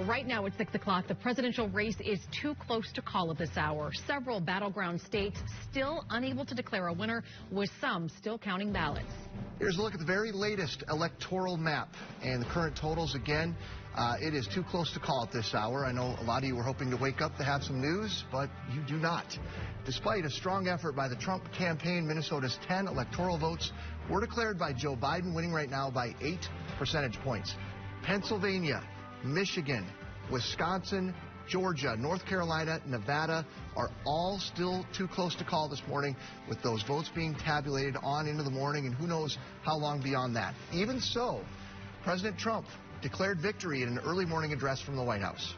Right now at 6 o'clock, the presidential race is too close to call at this hour. Several battleground states still unable to declare a winner, with some still counting ballots. Here's a look at the very latest electoral map and the current totals. Again, it is too close to call at this hour. I know a lot of you were hoping to wake up to have some news, but you do not. Despite a strong effort by the Trump campaign, Minnesota's 10 electoral votes were declared by Joe Biden, winning right now by 8 percentage points. Pennsylvania, Michigan, Wisconsin, Georgia, North Carolina, Nevada are all still too close to call this morning, with those votes being tabulated on into the morning, and who knows how long beyond that. Even so, President Trump declared victory in an early morning address from the White House.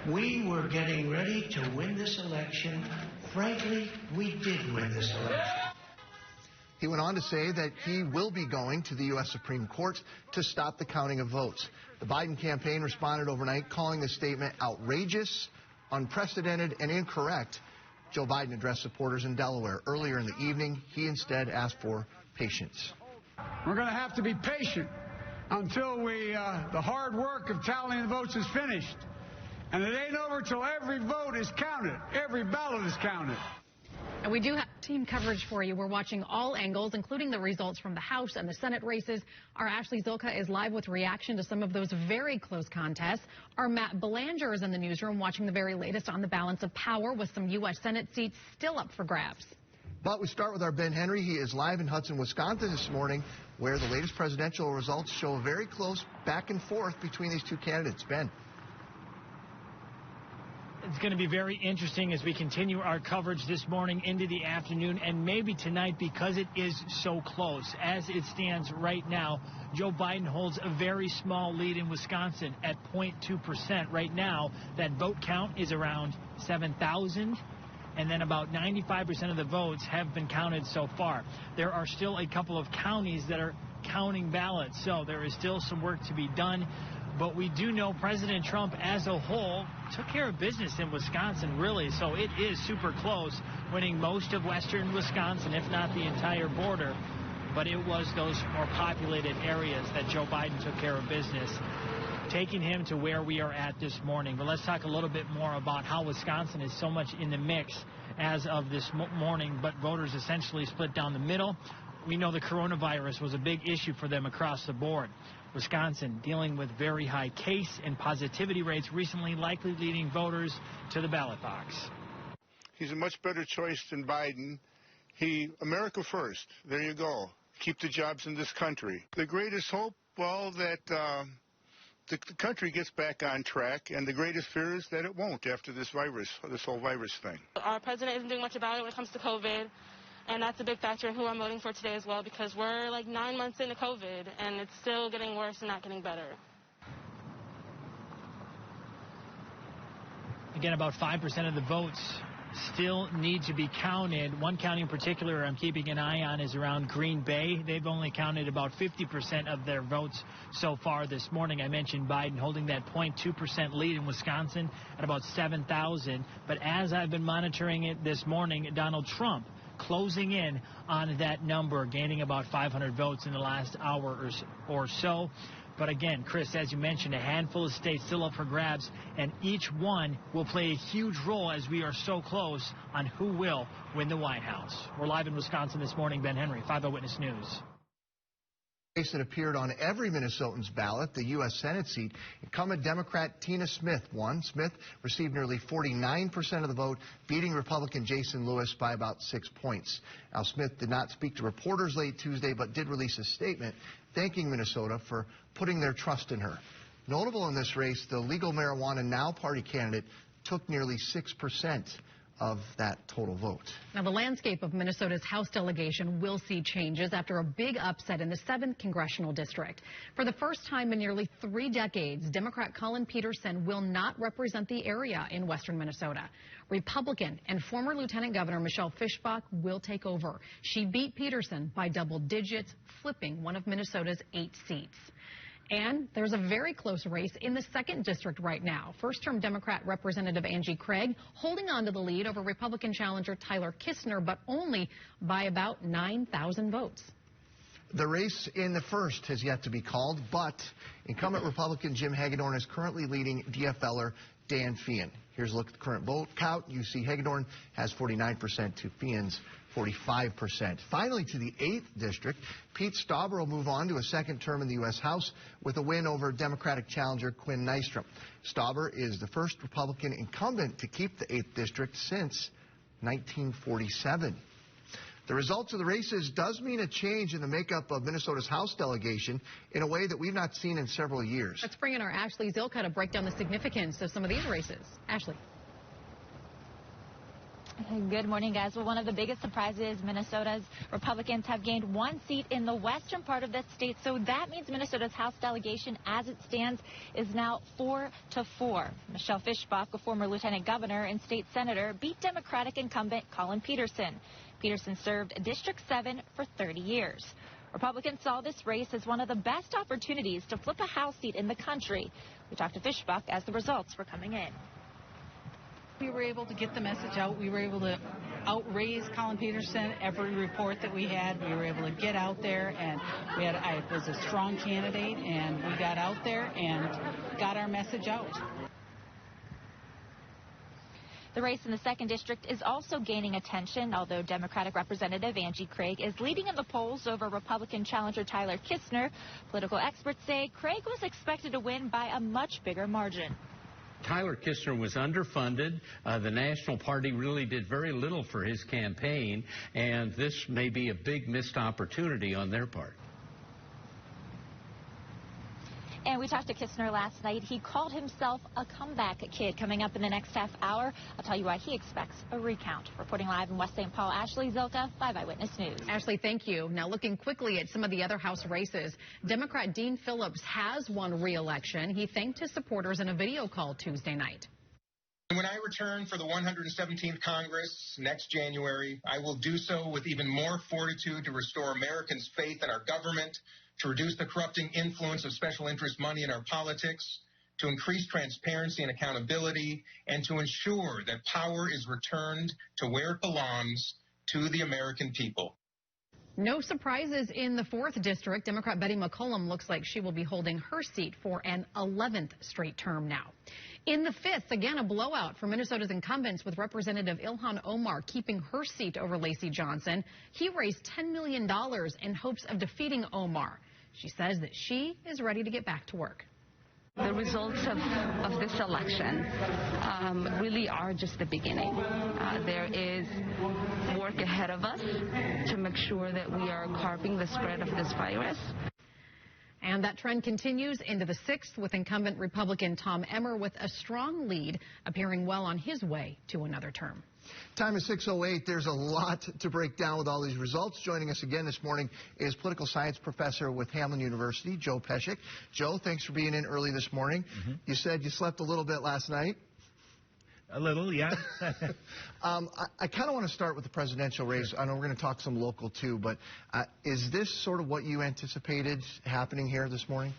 We were getting ready to win this election. Frankly, we did win this election. He went on to say that he will be going to the U.S. Supreme Court to stop the counting of votes. The Biden campaign responded overnight, calling the statement outrageous, unprecedented, and incorrect. Joe Biden addressed supporters in Delaware earlier in the evening. He instead asked for patience. We're going to have to be patient until the hard work of tallying the votes is finished. And it ain't over till every vote is counted, every ballot is counted. And we do have team coverage for you. We're watching all angles, including the results from the House and the Senate races. Our Ashley Zilka is live with reaction to some of those very close contests. Our Matt Belanger is in the newsroom watching the very latest on the balance of power, with some U.S. Senate seats still up for grabs. But we start with our Ben Henry. He is live in Hudson, Wisconsin this morning, where the latest presidential results show a very close back and forth between these two candidates. Ben. It's going to be very interesting as we continue our coverage this morning into the afternoon and maybe tonight, because it is so close. As it stands right now, Joe Biden holds a very small lead in Wisconsin at 0.2%. Right now, that vote count is around 7,000. And then about 95% of the votes have been counted so far. There are still a couple of counties that are counting ballots, so there is still some work to be done. But we do know President Trump as a whole took care of business in Wisconsin, really. So it is super close, winning most of western Wisconsin, if not the entire border. But it was those more populated areas that Joe Biden took care of business, taking him to where we are at this morning. But let's talk a little bit more about how Wisconsin is so much in the mix as of this morning, but voters essentially split down the middle. We know the coronavirus was a big issue for them across the board. Wisconsin dealing with very high case and positivity rates recently, likely leading voters to the ballot box. He's a much better choice than Biden. America first. There you go. Keep the jobs in this country. The greatest hope, well, that the country gets back on track, and the greatest fear is that it won't after this whole virus thing. Our president isn't doing much about it when it comes to COVID. And that's a big factor in who I'm voting for today as well, because we're like 9 months into COVID, and it's still getting worse and not getting better. Again, about 5% of the votes still need to be counted. One county in particular I'm keeping an eye on is around Green Bay. They've only counted about 50% of their votes so far this morning. I mentioned Biden holding that 0.2% lead in Wisconsin at about 7,000. But as I've been monitoring it this morning, Donald Trump closing in on that number, gaining about 500 votes in the last hour or so. But again, Chris, as you mentioned, a handful of states still up for grabs, and each one will play a huge role as we are so close on who will win the White House. We're live in Wisconsin this morning. Ben Henry, 5 Eyewitness News. Race that appeared on every Minnesotan's ballot, the U.S. Senate seat. Incumbent Democrat Tina Smith won. Smith received nearly 49% of the vote, beating Republican Jason Lewis by about 6 points. Now, Smith did not speak to reporters late Tuesday, but did release a statement thanking Minnesota for putting their trust in her. Notable in this race, the Legal Marijuana Now party candidate took nearly 6% of that total vote. Now, the landscape of Minnesota's House delegation will see changes after a big upset in the 7th Congressional District. For the first time in nearly 3 decades, Democrat Collin Peterson will not represent the area in western Minnesota. Republican and former Lieutenant Governor Michelle Fischbach will take over. She beat Peterson by double digits, flipping one of Minnesota's 8 seats. And there's a very close race in the 2nd District right now. First-term Democrat Representative Angie Craig holding on to the lead over Republican challenger Tyler Kistner, but only by about 9,000 votes. The race in the first has yet to be called, but incumbent Republican Jim Hagedorn is currently leading DFLer Dan Feehan. Here's a look at the current vote count. You see Hagedorn has 49% to Feehan's 45%. Finally, to the 8th district, Pete Stauber will move on to a second term in the U.S. House with a win over Democratic challenger Quinn Nystrom. Stauber is the first Republican incumbent to keep the 8th district since 1947. The results of the races does mean a change in the makeup of Minnesota's House delegation in a way that we've not seen in several years. Let's bring in our Ashley Zilka to break down the significance of some of these races. Ashley. Good morning, guys. Well, one of the biggest surprises, Minnesota's Republicans have gained one seat in the western part of the state. So that means Minnesota's House delegation, as it stands, is now 4-4. Michelle Fischbach, a former lieutenant governor and state senator, beat Democratic incumbent Collin Peterson. Peterson served District 7 for 30 years. Republicans saw this race as one of the best opportunities to flip a House seat in the country. We talked to Fischbach as the results were coming in. We were able to get the message out. We were able to outraise Collin Peterson. Every report that we had, we were able to get out there, and I was a strong candidate, and we got out there and got our message out. The race in the 2nd district is also gaining attention, although Democratic Representative Angie Craig is leading in the polls over Republican challenger Tyler Kistner. Political experts say Craig was expected to win by a much bigger margin. Tyler Kistner was underfunded. The National Party really did very little for his campaign, and this may be a big missed opportunity on their part. And we talked to Kistner last night. He called himself a comeback kid. Coming up in the next half hour, I'll tell you why he expects a recount. Reporting live in West St. Paul, Ashley Zilka, 5 Eyewitness News. Ashley, thank you. Now looking quickly at some of the other House races, Democrat Dean Phillips has won re-election. He thanked his supporters in a video call Tuesday night. When I return for the 117th Congress next January, I will do so with even more fortitude to restore Americans' faith in our government, to reduce the corrupting influence of special interest money in our politics, to increase transparency and accountability, and to ensure that power is returned to where it belongs, to the American people. No surprises in the 4th district. Democrat Betty McCollum looks like she will be holding her seat for an 11th straight term now. In the 5th, again, a blowout for Minnesota's incumbents with Representative Ilhan Omar keeping her seat over Lacey Johnson. He raised $10 million in hopes of defeating Omar. She says that she is ready to get back to work. The results of this election really are just the beginning. There is work ahead of us to make sure that we are curbing the spread of this virus. And that trend continues into the 6th with incumbent Republican Tom Emmer with a strong lead, appearing well on his way to another term. Time is 6:08. There's a lot to break down with all these results. Joining us again this morning is political science professor with Hamline University, Joe Pescic. Joe, thanks for being in early this morning. You said you slept a little bit last night. A little, yeah. I kind of want to start with the presidential race. I know we're going to talk some local too, but is this sort of what you anticipated happening here this morning?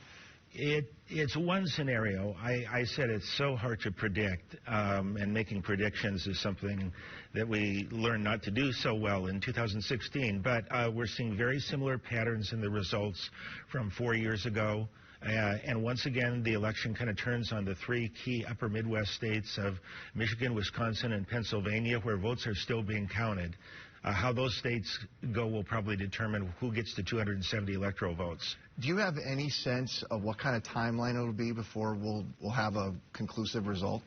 It's one scenario. I said it's so hard to predict, and making predictions is something that we learned not to do so well in 2016. But we're seeing very similar patterns in the results from 4 years ago. And once again, the election kind of turns on the 3 key upper Midwest states of Michigan, Wisconsin, and Pennsylvania, where votes are still being counted. How those states go will probably determine who gets the 270 electoral votes. Do you have any sense of what kind of timeline it'll be before we'll have a conclusive result?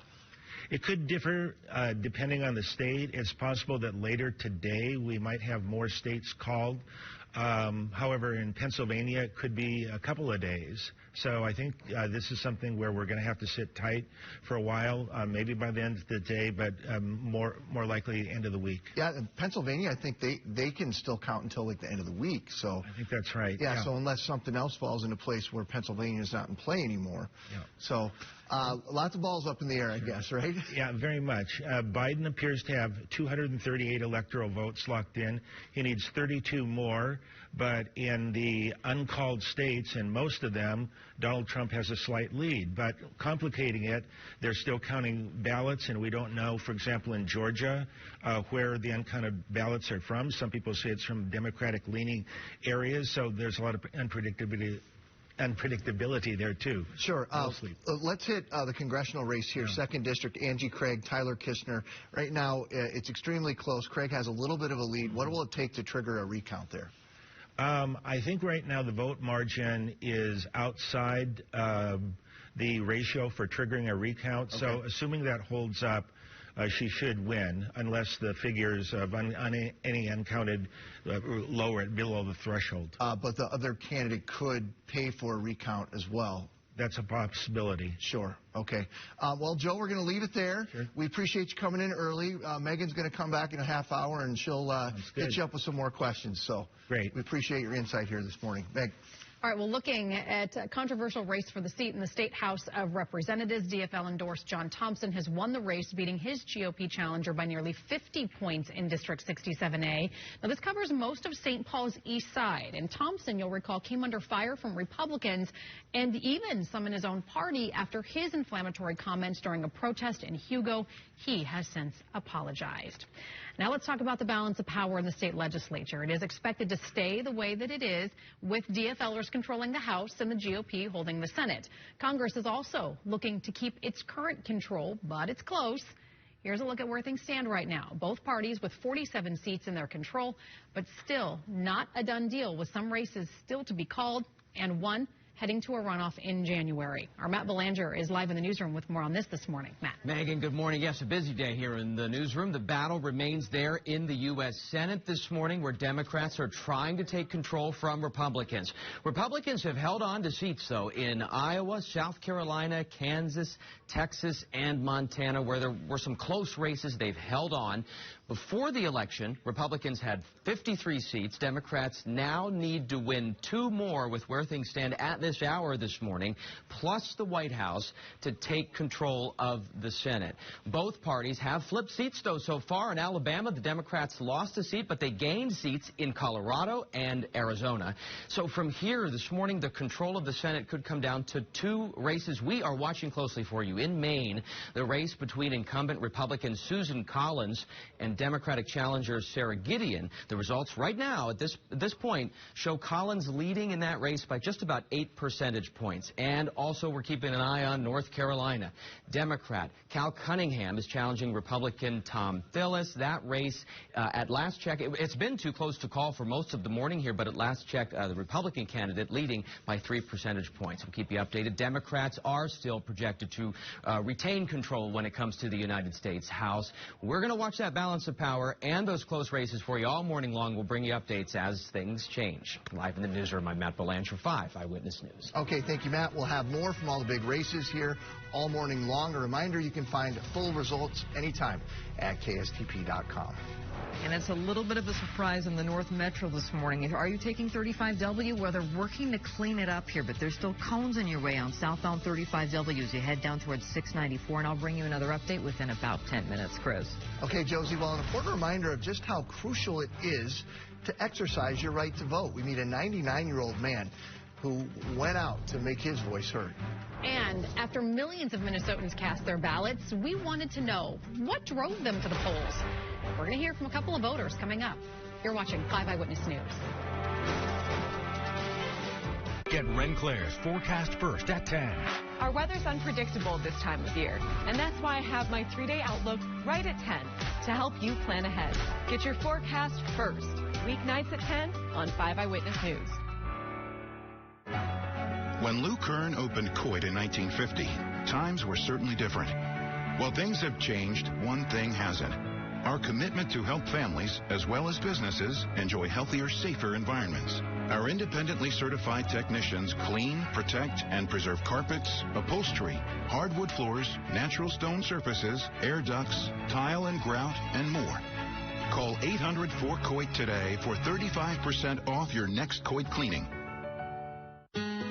It could differ depending on the state. It's possible that later today we might have more states called. However, in Pennsylvania, it could be a couple of days. So I think this is something where we're going to have to sit tight for a while, maybe by the end of the day, but more likely end of the week. Yeah, in Pennsylvania, I think they can still count until like the end of the week. So I think that's right. Yeah, so unless something else falls into place where Pennsylvania is not in play anymore. Yeah. So lots of balls up in the air, I guess, right? Yeah, very much. Biden appears to have 238 electoral votes locked in. He needs 32 more. but in the uncalled states, in most of them, Donald Trump has a slight lead. But complicating it, they're still counting ballots, and we don't know, for example, in Georgia, where the uncounted ballots are from. Some people say it's from Democratic-leaning areas, so there's a lot of unpredictability there, too. Sure. Let's hit the congressional race here. Yeah. 2nd District, Angie Craig, Tyler Kistner. Right now, it's extremely close. Craig has a little bit of a lead. What will it take to trigger a recount there? I think right now the vote margin is outside the ratio for triggering a recount. Okay. So assuming that holds up, she should win, unless the figures of any uncounted lower it below the threshold. But the other candidate could pay for a recount as well. That's a possibility. Sure. Okay. Well, Joe, we're going to leave it there. Sure. We appreciate you coming in early. Megan's going to come back in a half hour, and she'll hit you up with some more questions. So great. We appreciate your insight here this morning. Meg. All right, well, looking at a controversial race for the seat in the State House of Representatives, DFL-endorsed John Thompson has won the race, beating his GOP challenger by nearly 50 points in District 67A. Now, this covers most of St. Paul's east side, and Thompson, you'll recall, came under fire from Republicans and even some in his own party after his inflammatory comments during a protest in Hugo. He has since apologized. Now let's talk about the balance of power in the state legislature. It is expected to stay the way that it is, with DFLers controlling the House and the GOP holding the Senate. Congress is also looking to keep its current control, but it's close. Here's a look at where things stand right now. Both parties with 47 seats in their control, but still not a done deal, with some races still to be called and one heading to a runoff in January. Our Matt Belanger is live in the newsroom with more on this morning. Matt. Megan, good morning. Yes, a busy day here in the newsroom. The battle remains there in the U.S. Senate this morning, where Democrats are trying to take control from Republicans. Republicans have held on to seats, though, in Iowa, South Carolina, Kansas, Texas, and Montana, where there were some close races. They've held on. Before the election, Republicans had 53 seats. Democrats now need to win 2 more, with where things stand at this hour this morning, plus the White House, to take control of the Senate. Both parties have flipped seats, though, so far. In Alabama, the Democrats lost a seat, but they gained seats in Colorado and Arizona. So from here this morning, the control of the Senate could come down to 2 races we are watching closely for you. In Maine, the race between incumbent Republican Susan Collins and Democratic challenger Sarah Gideon. The results right now at this point show Collins leading in that race by just about 8 percentage points. And also we're keeping an eye on North Carolina. Democrat Cal Cunningham is challenging Republican Tom Tillis. That race, at last check, it's been too close to call for most of the morning here, but at last check, the Republican candidate leading by 3 percentage points. We'll keep you updated. Democrats are still projected to retain control when it comes to the United States House. We're going to watch that balance of power and those close races for you all morning long. We'll bring you updates as things change. Live in the newsroom, I'm Matt Belanger, 5 Eyewitness News. Okay, thank you, Matt. We'll have more from all the big races here all morning long. A reminder, you can find full results anytime at KSTP.com. And it's a little bit of a surprise in the North Metro this morning. Are you taking 35W? Well, they're working to clean it up here, but there's still cones in your way on southbound 35W as you head down towards 694. And I'll bring you another update within about 10 minutes, Chris. Okay, Josie, well, an important reminder of just how crucial it is to exercise your right to vote. We meet a 99-year-old man who went out to make his voice heard. And after millions of Minnesotans cast their ballots, we wanted to know what drove them to the polls. We're going to hear from a couple of voters coming up. You're watching 5 Eyewitness News. Get Renclair's forecast first at 10. Our weather's unpredictable this time of year, and that's why I have my 3-day outlook right at 10 to help you plan ahead. Get your forecast first. Weeknights at 10 on 5 Eyewitness News. When Lou Kern opened Coit in 1950, times were certainly different. While things have changed, one thing hasn't. Our commitment to help families, as well as businesses, enjoy healthier, safer environments. Our independently certified technicians clean, protect, and preserve carpets, upholstery, hardwood floors, natural stone surfaces, air ducts, tile and grout, and more. Call 800-4COIT today for 35% off your next Coit cleaning.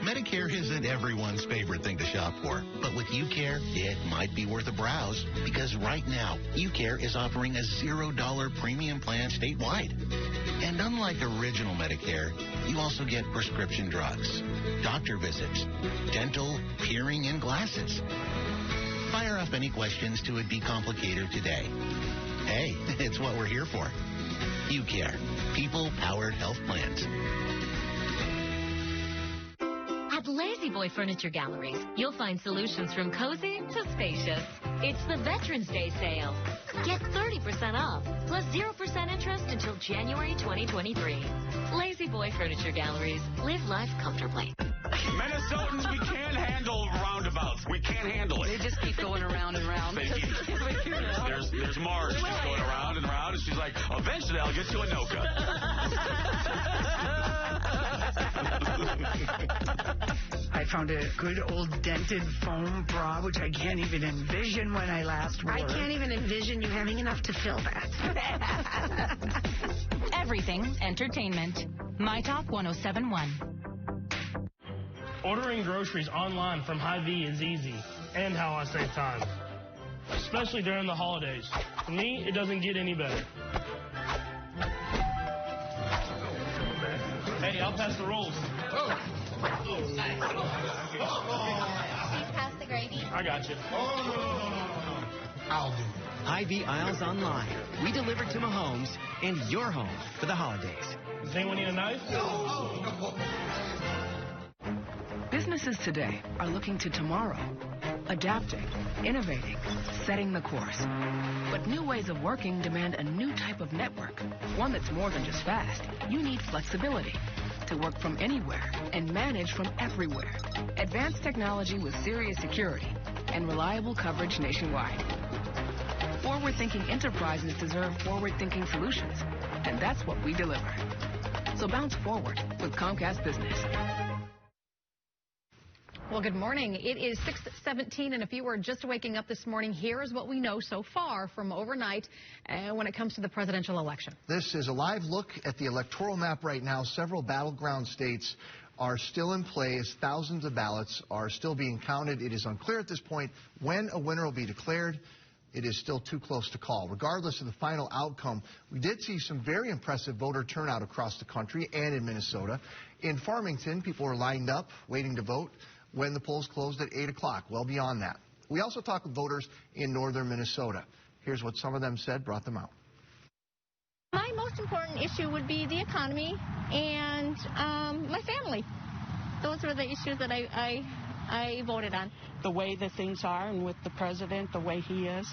Medicare isn't everyone's favorite thing to shop for, but with UCare, it might be worth a browse, because right now, UCare is offering a $0 premium plan statewide. And unlike original Medicare, you also get prescription drugs, doctor visits, dental, hearing, and glasses. Fire up any questions to a decomplicator today. Hey, it's what we're here for. UCare, people-powered health plans. At Lazy Boy Furniture Galleries, you'll find solutions from cozy to spacious. It's the Veterans Day sale. Get 30% off, plus 0% interest until January 2023. Lazy Boy Furniture Galleries. Live life comfortably. Minnesotans, we can't handle roundabouts. We can't handle it. They just keep going around and around. There's Marge just going around and around, and she's like, eventually I'll get to Anoka. I found a good old dented foam bra, which I can't even envision when I last wore. I can't even envision you having enough to fill that. Everything entertainment. My Talk 1071. Ordering groceries online from Hy-Vee is easy, and how I save time, especially during the holidays. For me, it doesn't get any better. Hey, I'll pass the rolls. Please pass the gravy. I got you. I'll do it. Hy-Vee aisles online. We deliver to Mahomes and your home for the holidays. Does anyone need a knife? No. Businesses today are looking to tomorrow, adapting, innovating, setting the course. But new ways of working demand a new type of network, one that's more than just fast. You need flexibility to work from anywhere and manage from everywhere. Advanced technology with serious security and reliable coverage nationwide. Forward-thinking enterprises deserve forward-thinking solutions, and that's what we deliver. So bounce forward with Comcast Business. Well, good morning. It is 6:17, and if you were just waking up this morning, here is what we know so far from overnight when it comes to the presidential election. This is a live look at the electoral map right now. Several battleground states are still in play as thousands of ballots are still being counted. It is unclear at this point when a winner will be declared. It is still too close to call. Regardless of the final outcome, we did see some very impressive voter turnout across the country and in Minnesota. In Farmington, people were lined up waiting to vote when the polls closed at 8 o'clock, well beyond that. We also talked with voters in northern Minnesota. Here's what some of them said brought them out. My most important issue would be the economy and my family. Those were the issues that I voted on. The way that things are and with the president, the way he is,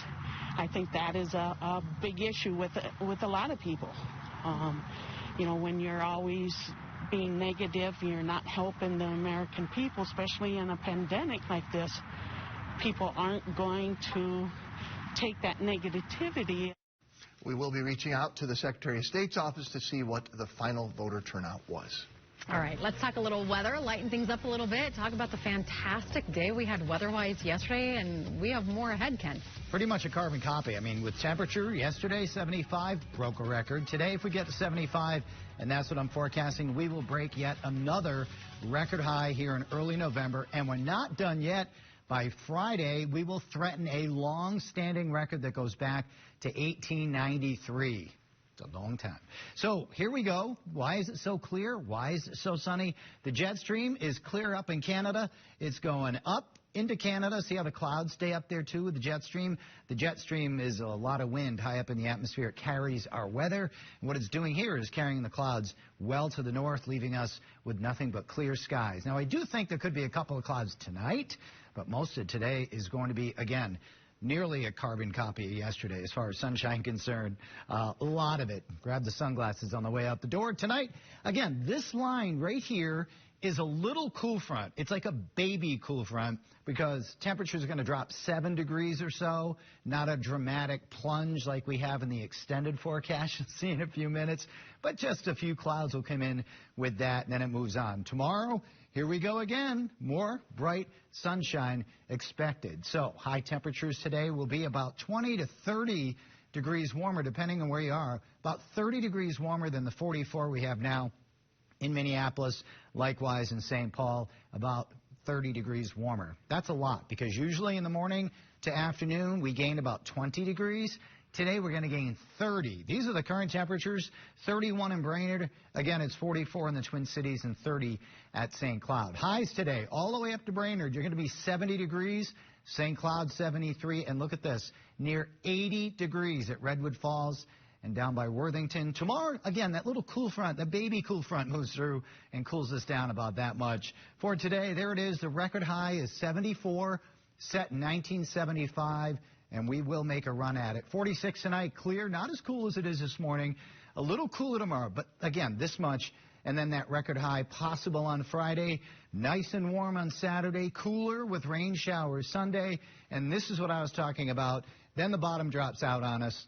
I think that is a big issue with a lot of people. You know, when you're always being negative, you're not helping the American people, especially in a pandemic like this. People aren't going to take that negativity. We will be reaching out to the Secretary of State's office to see what the final voter turnout was. All right, let's talk a little weather, lighten things up a little bit, talk about the fantastic day we had weather-wise yesterday, and we have more ahead, Ken. Pretty much a carbon copy. I mean, with temperature, yesterday 75, broke a record. Today, if we get to 75, and that's what I'm forecasting, we will break yet another record high here in early November, and we're not done yet. By Friday, we will threaten a long-standing record that goes back to 1893. A long time. So here we go. Why is it so clear? Why is it so sunny? The jet stream is clear up in Canada. It's going up into Canada. See how the clouds stay up there too with the jet stream? The jet stream is a lot of wind high up in the atmosphere. It carries our weather. And what it's doing here is carrying the clouds well to the north, leaving us with nothing but clear skies. Now, I do think there could be a couple of clouds tonight, but most of today is going to be, again, nearly a carbon copy of yesterday as far as sunshine concerned. A lot of it. Grab the sunglasses on the way out the door. Tonight, again, this line right here is a little cool front. It's like a baby cool front because temperatures are going to drop 7 degrees or so. Not a dramatic plunge like we have in the extended forecast you'll see in a few minutes, but just a few clouds will come in with that, and then it moves on. Tomorrow, here we go again. More bright sunshine expected. So high temperatures today will be about 20 to 30 degrees warmer, depending on where you are. About 30 degrees warmer than the 44 we have now in Minneapolis. Likewise in St. Paul, about 30 degrees warmer. That's a lot because usually in the morning to afternoon we gain about 20 degrees. Today we're going to gain 30. These are the current temperatures. 31 in Brainerd. Again, it's 44 in the Twin Cities and 30 at St. Cloud. Highs today all the way up to Brainerd. You're going to be 70 degrees. St. Cloud 73. And look at this, near 80 degrees at Redwood Falls and down by Worthington. Tomorrow, again, that little cool front, the baby cool front moves through and cools us down about that much. For today, there it is. The record high is 74, set in 1975, and we will make a run at it. 46 tonight, clear, not as cool as it is this morning. A little cooler tomorrow, but again, this much. And then that record high possible on Friday. Nice and warm on Saturday, cooler with rain showers Sunday. And this is what I was talking about. Then the bottom drops out on us.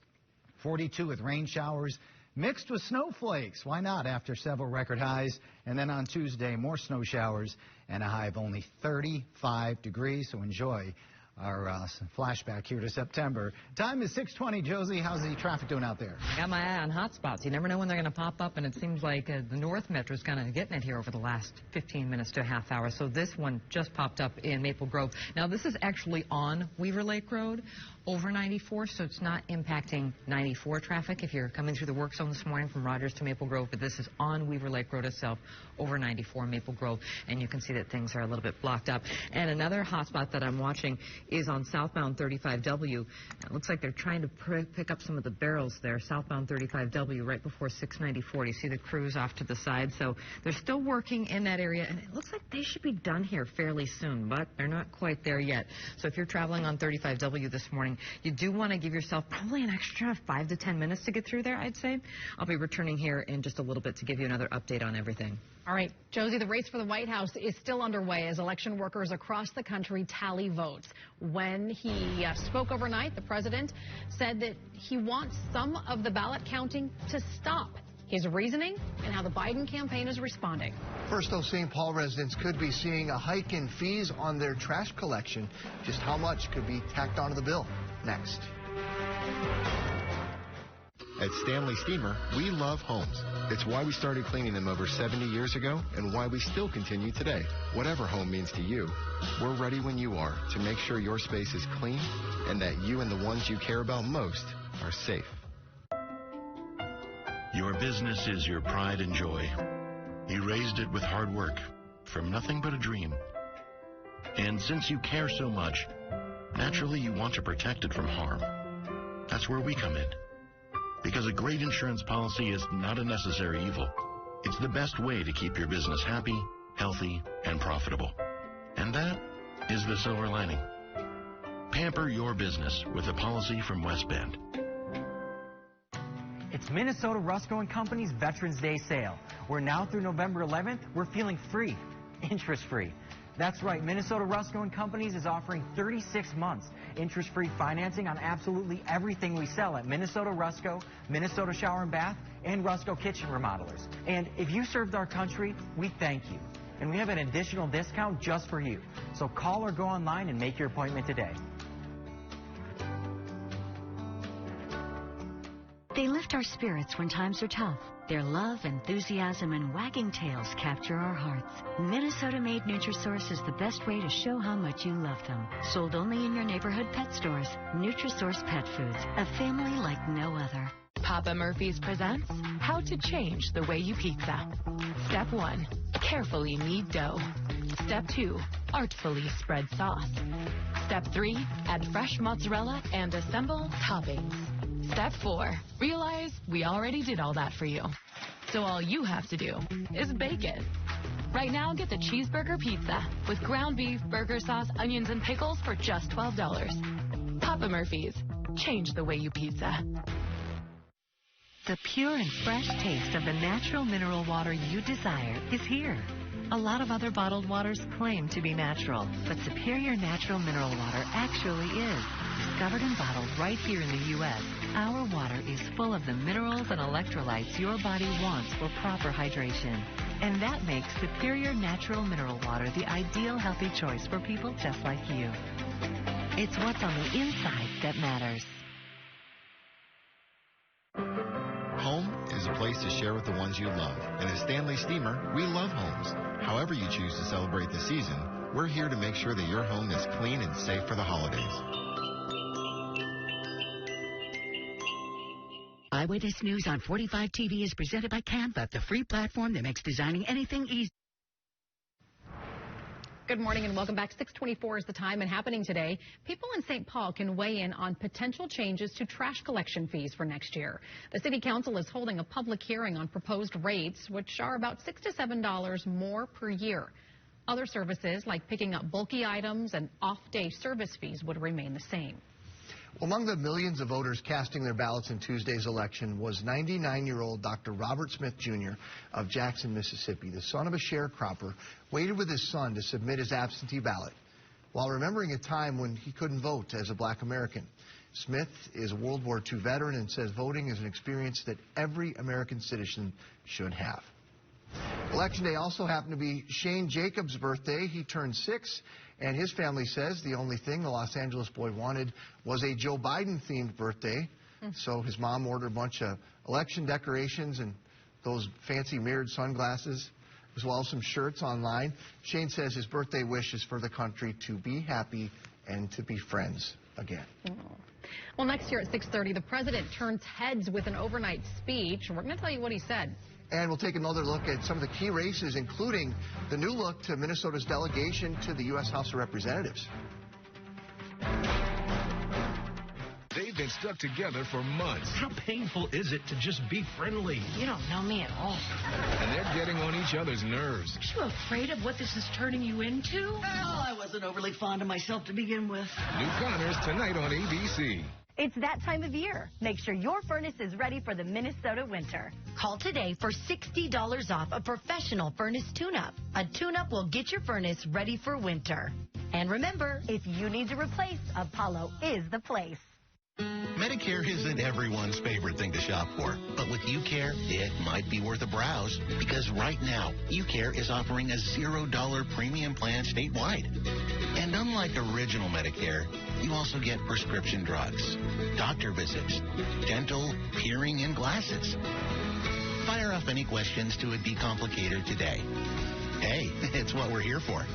42 with rain showers mixed with snowflakes. Why not after several record highs? And then on Tuesday, more snow showers and a high of only 35 degrees. So enjoy our flashback here to September. Time is 6:20. Josie, how's the traffic doing out there? I got my eye on hot spots. You never know when they're going to pop up, and it seems like the North Metro is kind of getting it here over the last 15 minutes to a half hour. So this one just popped up in Maple Grove. Now, this is actually on Weaver Lake Road over 94, so it's not impacting 94 traffic if you're coming through the work zone this morning from Rogers to Maple Grove, but this is on Weaver Lake Road itself over 94 Maple Grove, and you can see that things are a little bit blocked up. And another hot spot that I'm watching is on southbound 35W. It looks like they're trying to pick up some of the barrels there, southbound 35W, right before 694. You see the crews off to the side, so they're still working in that area, and it looks like they should be done here fairly soon, but they're not quite there yet. So if you're traveling on 35W this morning, you do want to give yourself probably an extra 5 to 10 minutes to get through there, I'd say. I'll be returning here in just a little bit to give you another update on everything. All right, Josie, the race for the White House is still underway as election workers across the country tally votes. When he spoke overnight, the president said that he wants some of the ballot counting to stop. His reasoning and how the Biden campaign is responding. First, though, St. Paul residents could be seeing a hike in fees on their trash collection. Just how much could be tacked onto the bill? Next. At Stanley Steamer, we love homes. It's why we started cleaning them over 70 years ago and why we still continue today. Whatever home means to you, we're ready when you are to make sure your space is clean and that you and the ones you care about most are safe. Your business is your pride and joy. You raised it with hard work from nothing but a dream. And since you care so much, naturally you want to protect it from harm. That's where we come in. Because a great insurance policy is not a necessary evil. It's the best way to keep your business happy, healthy, and profitable. And that is the silver lining. Pamper your business with a policy from West Bend. It's Minnesota Rusco & Company's Veterans Day sale. We're now through November 11th. We're feeling free, interest-free. That's right, Minnesota Rusco & Companies is offering 36 months interest-free financing on absolutely everything we sell at Minnesota Rusco, Minnesota Shower and Bath, and Rusco Kitchen Remodelers. And if you served our country, we thank you. And we have an additional discount just for you. So call or go online and make your appointment today. They lift our spirits when times are tough. Their love, enthusiasm, and wagging tails capture our hearts. Minnesota-made Nutrisource is the best way to show how much you love them. Sold only in your neighborhood pet stores. Nutrisource Pet Foods, a family like no other. Papa Murphy's presents How to Change the Way You Pizza. Step 1. Carefully knead dough. Step 2. Artfully spread sauce. Step 3. Add fresh mozzarella and assemble toppings. Step 4. Realize we already did all that for you. So all you have to do is bake it. Right now, get the cheeseburger pizza with ground beef, burger sauce, onions, and pickles for just $12. Papa Murphy's. Change the way you pizza. The pure and fresh taste of the natural mineral water you desire is here. A lot of other bottled waters claim to be natural, but Superior Natural Mineral Water actually is. Discovered and bottled right here in the U.S., our water is full of the minerals and electrolytes your body wants for proper hydration. And that makes Superior Natural Mineral Water the ideal healthy choice for people just like you. It's what's on the inside that matters. Home is a place to share with the ones you love. And at Stanley Steamer, we love homes. However you choose to celebrate the season, we're here to make sure that your home is clean and safe for the holidays. Eyewitness News on 45 TV is presented by Canva, the free platform that makes designing anything easy. Good morning and welcome back. 6:24 is the time, and happening today, people in St. Paul can weigh in on potential changes to trash collection fees for next year. The City Council is holding a public hearing on proposed rates, which are about $6 to $7 more per year. Other services like picking up bulky items and off-day service fees would remain the same. Among the millions of voters casting their ballots in Tuesday's election was 99-year-old Dr. Robert Smith, Jr. of Jackson, Mississippi. The son of a sharecropper waited with his son to submit his absentee ballot while remembering a time when he couldn't vote as a black American. Smith is a World War II veteran and says voting is an experience that every American citizen should have. Election day also happened to be Shane Jacobs' birthday. He turned 6, and his family says the only thing the Los Angeles boy wanted was a Joe Biden-themed birthday. So his mom ordered a bunch of election decorations and those fancy mirrored sunglasses, as well as some shirts online. Shane says his birthday wish is for the country to be happy and to be friends again. Well, next year at 6:30, the president turns heads with an overnight speech. We're going to tell you what he said. And we'll take another look at some of the key races, including the new look to Minnesota's delegation to the U.S. House of Representatives. They've been stuck together for months. How painful is it to just be friendly? You don't know me at all. And they're getting on each other's nerves. Are you afraid of what this is turning you into? Well, I wasn't overly fond of myself to begin with. New Connors tonight on ABC. It's that time of year. Make sure your furnace is ready for the Minnesota winter. Call today for $60 off a professional furnace tune-up. A tune-up will get your furnace ready for winter. And remember, if you need to replace, Apollo is the place. Medicare isn't everyone's favorite thing to shop for, but with UCare, it might be worth a browse, because right now, UCare is offering a $0 premium plan statewide. And unlike original Medicare, you also get prescription drugs, doctor visits, dental, hearing, and glasses. Fire off any questions to a decomplicator today. Hey, it's what we're here for.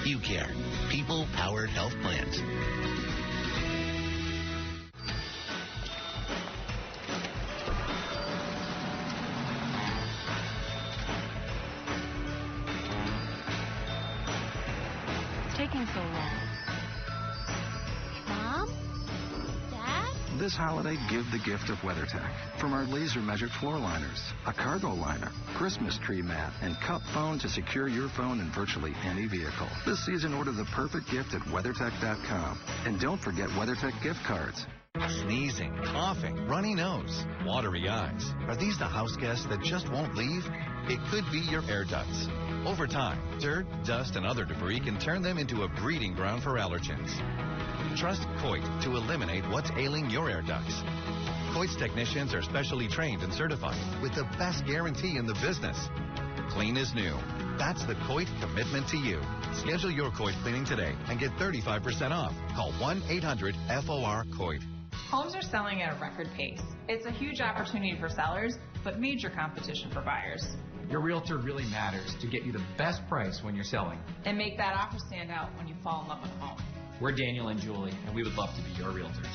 UCare, people-powered health plans. Taking so long? Mom? Dad? This holiday, give the gift of WeatherTech. From our laser-measured floor liners, a cargo liner, Christmas tree mat, and cup phone to secure your phone in virtually any vehicle. This season, order the perfect gift at WeatherTech.com. And don't forget WeatherTech gift cards. Sneezing, coughing, runny nose, watery eyes. Are these the house guests that just won't leave? It could be your air ducts. Over time, dirt, dust, and other debris can turn them into a breeding ground for allergens. Trust Coit to eliminate what's ailing your air ducts. Coit's technicians are specially trained and certified with the best guarantee in the business. Clean as new. That's the Coit commitment to you. Schedule your Coit cleaning today and get 35% off. Call 1-800-FOR-COIT. Homes are selling at a record pace. It's a huge opportunity for sellers, but major competition for buyers. Your realtor really matters to get you the best price when you're selling. And make that offer stand out when you fall in love with a home. We're Daniel and Julie, and we would love to be your realtors.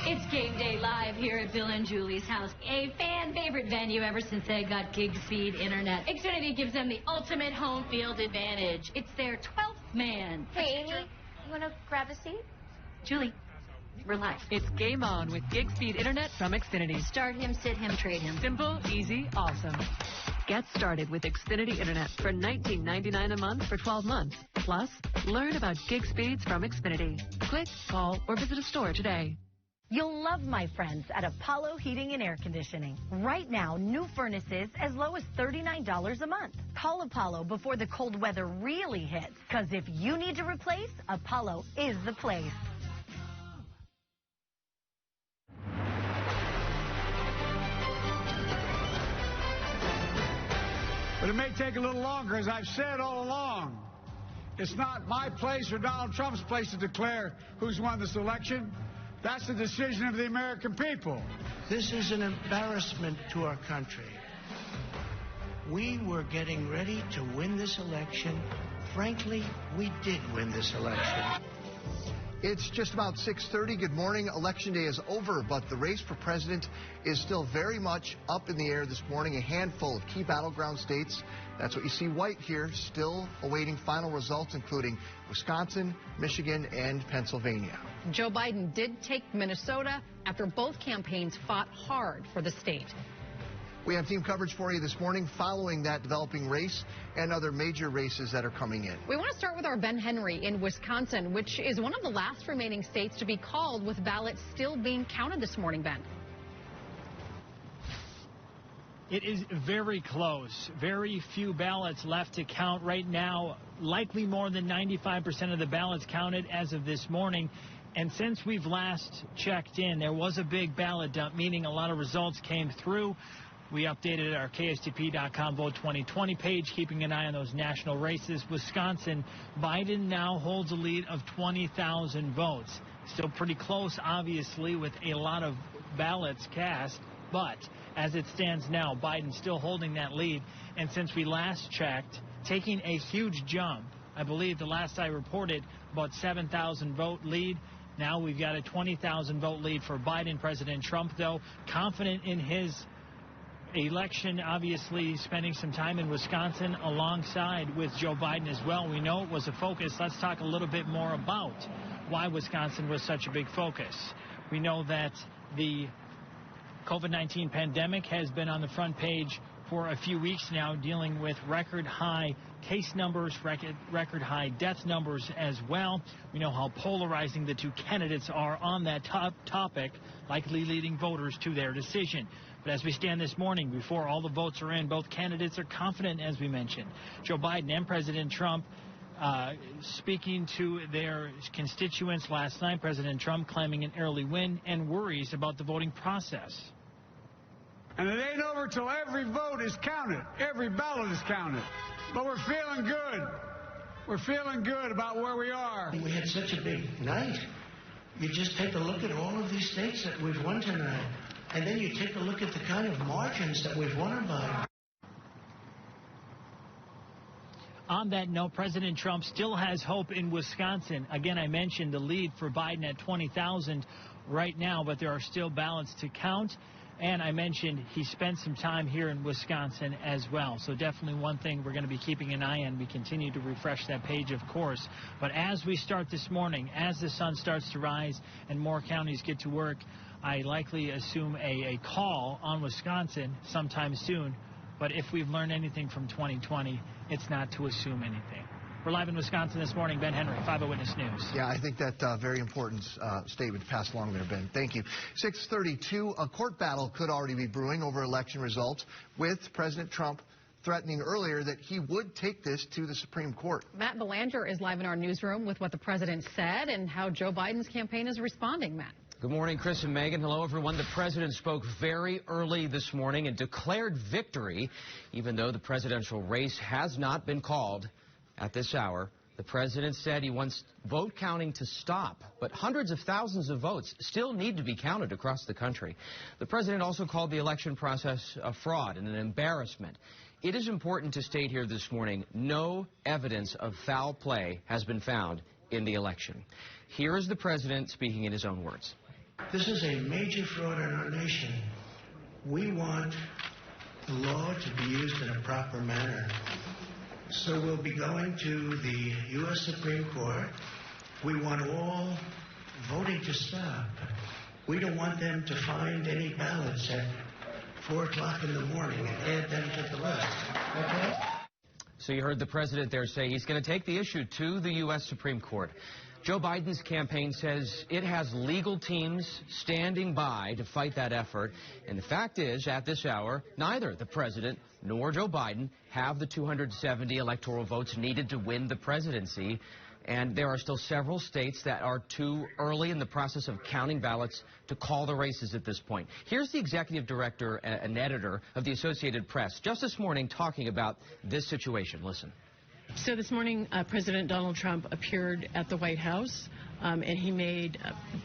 It's game day live here at Bill and Julie's house, a fan favorite venue ever since they got gig speed internet. Xfinity gives them the ultimate home field advantage. It's their 12th man. Hey, Amy, you want to grab a seat? Julie, relax. It's game on with gig speed internet from Xfinity. Start him, sit him, trade him. Simple, easy, awesome. Get started with Xfinity Internet for $19.99 a month for 12 months. Plus, learn about gig speeds from Xfinity. Click, call, or visit a store today. You'll love my friends at Apollo Heating and Air Conditioning. Right now, new furnaces as low as $39 a month. Call Apollo before the cold weather really hits, because if you need to replace, Apollo is the place. But it may take a little longer, as I've said all along. It's not my place or Donald Trump's place to declare who's won this election. That's the decision of the American people. This is an embarrassment to our country. We were getting ready to win this election. Frankly, we did win this election. It's just about 6:30. Good morning. Election day is over, but the race for president is still very much up in the air this morning. A handful of key battleground states. That's what you see white here, still awaiting final results, including Wisconsin, Michigan, and Pennsylvania. Joe Biden did take Minnesota after both campaigns fought hard for the state. We have team coverage for you this morning following that developing race and other major races that are coming in. We want to start with our Ben Henry in Wisconsin, which is one of the last remaining states to be called, with ballots still being counted this morning, Ben. It is very close. Very few ballots left to count right now. Likely more than 95% of the ballots counted as of this morning. And since we've last checked in, there was a big ballot dump, meaning a lot of results came through. We updated our KSTP.com Vote 2020 page, keeping an eye on those national races. Wisconsin, Biden now holds a lead of 20,000 votes. Still pretty close, obviously, with a lot of ballots cast. But as it stands now, Biden still holding that lead. And since we last checked, taking a huge jump. I believe the last I reported, about 7,000 vote lead. Now we've got a 20,000 vote lead for Biden. President Trump, though, confident in his election, obviously spending some time in Wisconsin alongside with Joe Biden as well. We know it was a focus. Let's talk a little bit more about why Wisconsin was such a big focus. We know that the COVID-19 pandemic has been on the front page for a few weeks now, dealing with record high case numbers, record high death numbers as well. We know how polarizing the two candidates are on that topic, likely leading voters to their decision. But as we stand this morning, before all the votes are in, both candidates are confident, as we mentioned. Joe Biden and President Trump speaking to their constituents last night. President Trump claiming an early win and worries about the voting process. And it ain't over till every vote is counted. Every ballot is counted. But we're feeling good. We're feeling good about where we are. We had such a big night. You just take a look at all of these states that we've won tonight. And then you take a look at the kind of margins that we've won by. On that note, President Trump still has hope in Wisconsin. Again, I mentioned the lead for Biden at 20,000 right now, but there are still ballots to count. And I mentioned he spent some time here in Wisconsin as well. So definitely one thing we're going to be keeping an eye on. We continue to refresh that page, of course. But as we start this morning, as the sun starts to rise and more counties get to work, I likely assume a call on Wisconsin sometime soon. But if we've learned anything from 2020, it's not to assume anything. We're live in Wisconsin this morning. Ben Henry, 5 Eyewitness News. Yeah, I think that very important statement to pass along there, Ben. Thank you. 6:32, a court battle could already be brewing over election results, with President Trump threatening earlier that he would take this to the Supreme Court. Matt Belanger is live in our newsroom with what the president said and how Joe Biden's campaign is responding. Matt. Good morning, Chris and Megan. Hello, everyone. The president spoke very early this morning and declared victory, even though the presidential race has not been called at this hour. The president said he wants vote counting to stop, but hundreds of thousands of votes still need to be counted across the country. The president also called the election process a fraud and an embarrassment. It is important to state here this morning, no evidence of foul play has been found in the election. Here is the president speaking in his own words. This is a major fraud in our nation. We want the law to be used in a proper manner. So we'll be going to the U.S. Supreme Court. We want all voting to stop. We don't want them to find any ballots at 4 o'clock in the morning and add them to the list. Okay? So you heard the president there say he's going to take the issue to the U.S. Supreme Court. Joe Biden's campaign says it has legal teams standing by to fight that effort. And the fact is, at this hour, neither the president nor Joe Biden have the 270 electoral votes needed to win the presidency. And there are still several states that are too early in the process of counting ballots to call the races at this point. Here's the executive director and editor of the Associated Press just this morning talking about this situation. Listen. So this morning, President Donald Trump appeared at the White House, and he made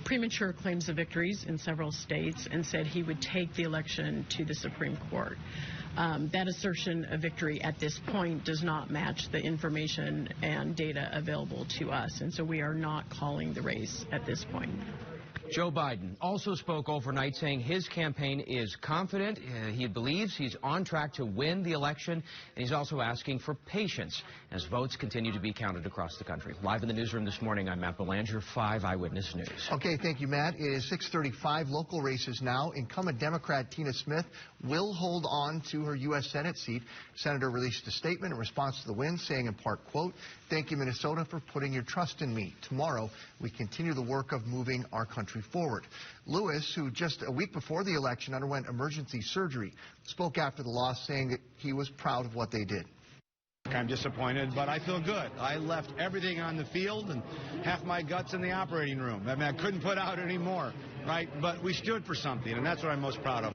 premature claims of victories in several states and said he would take the election to the Supreme Court. That assertion of victory at this point does not match the information and data available to us, and so we are not calling the race at this point. Joe Biden also spoke overnight saying his campaign is confident. He believes he's on track to win the election, and he's also asking for patience as votes continue to be counted across the country. Live in the newsroom this morning, I'm Matt Belanger, 5 Eyewitness News. Okay, thank you, Matt. It is 6:35, local races now. Incumbent Democrat Tina Smith will hold on to her U.S. Senate seat. Senator released a statement in response to the win, saying in part, quote, "Thank you, Minnesota, for putting your trust in me. Tomorrow, we continue the work of moving our country forward." Lewis, who just a week before the election underwent emergency surgery, spoke after the loss, saying that he was proud of what they did. I'm disappointed, but I feel good. I left everything on the field and half my guts in the operating room. I mean, I couldn't put out any more, right? But we stood for something, and that's what I'm most proud of.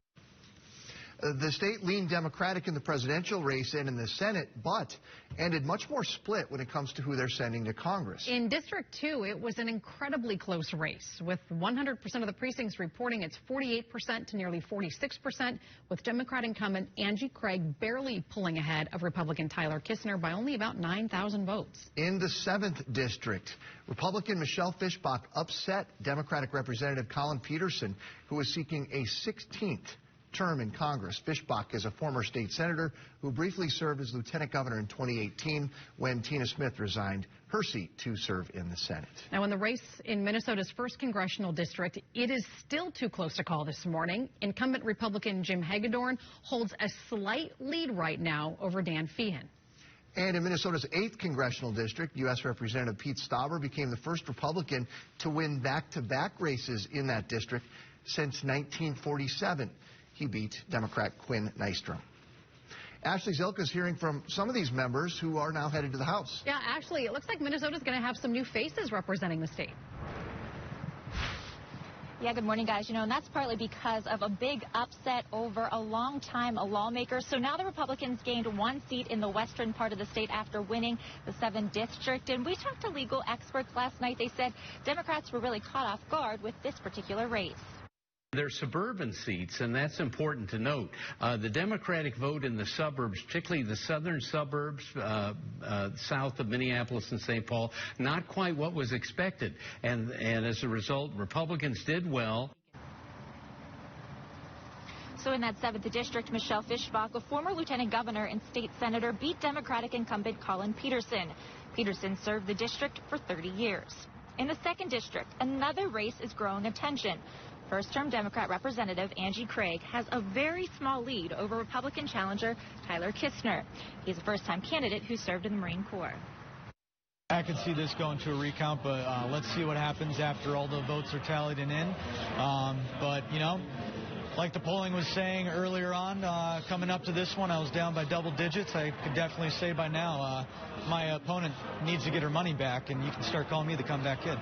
The state leaned Democratic in the presidential race and in the Senate, but ended much more split when it comes to who they're sending to Congress. In District 2, it was an incredibly close race, with 100% of the precincts reporting it's 48% to nearly 46%, with Democrat incumbent Angie Craig barely pulling ahead of Republican Tyler Kistner by only about 9,000 votes. In the 7th District, Republican Michelle Fischbach upset Democratic Representative Colin Peterson, who was seeking a 16th term in Congress. Fischbach is a former state senator who briefly served as lieutenant governor in 2018 when Tina Smith resigned her seat to serve in the Senate. Now, in the race in Minnesota's 1st congressional district, it is still too close to call this morning. Incumbent Republican Jim Hagedorn holds a slight lead right now over Dan Feehan. And in Minnesota's 8th congressional district, U.S. Representative Pete Stauber became the first Republican to win back-to-back races in that district since 1947. He beat Democrat Quinn Nystrom. Ashley Zilka's hearing from some of these members who are now headed to the House. Yeah, Ashley, it looks like Minnesota's going to have some new faces representing the state. Yeah, good morning, guys. You know, and that's partly because of a big upset over a long time a lawmaker. So now the Republicans gained one seat in the western part of the state after winning the 7th district. And we talked to legal experts last night. They said Democrats were really caught off guard with this particular race. They're suburban seats, and that's important to note. The Democratic vote in the suburbs, particularly the southern suburbs, south of Minneapolis and St. Paul, not quite what was expected. And as a result, Republicans did well. So in that 7th district, Michelle Fischbach, a former lieutenant governor and state senator, beat Democratic incumbent Colin Peterson. Peterson served the district for 30 years. In the 2nd district, another race is growing attention. First-term Democrat Representative Angie Craig has a very small lead over Republican challenger Tyler Kistner. He's a first-time candidate who served in the Marine Corps. I could see this going to a recount, but let's see what happens after all the votes are tallied and in. But, you know, like the polling was saying earlier on, coming up to this one, I was down by double digits. I could definitely say by now my opponent needs to get her money back, and you can start calling me the comeback kid.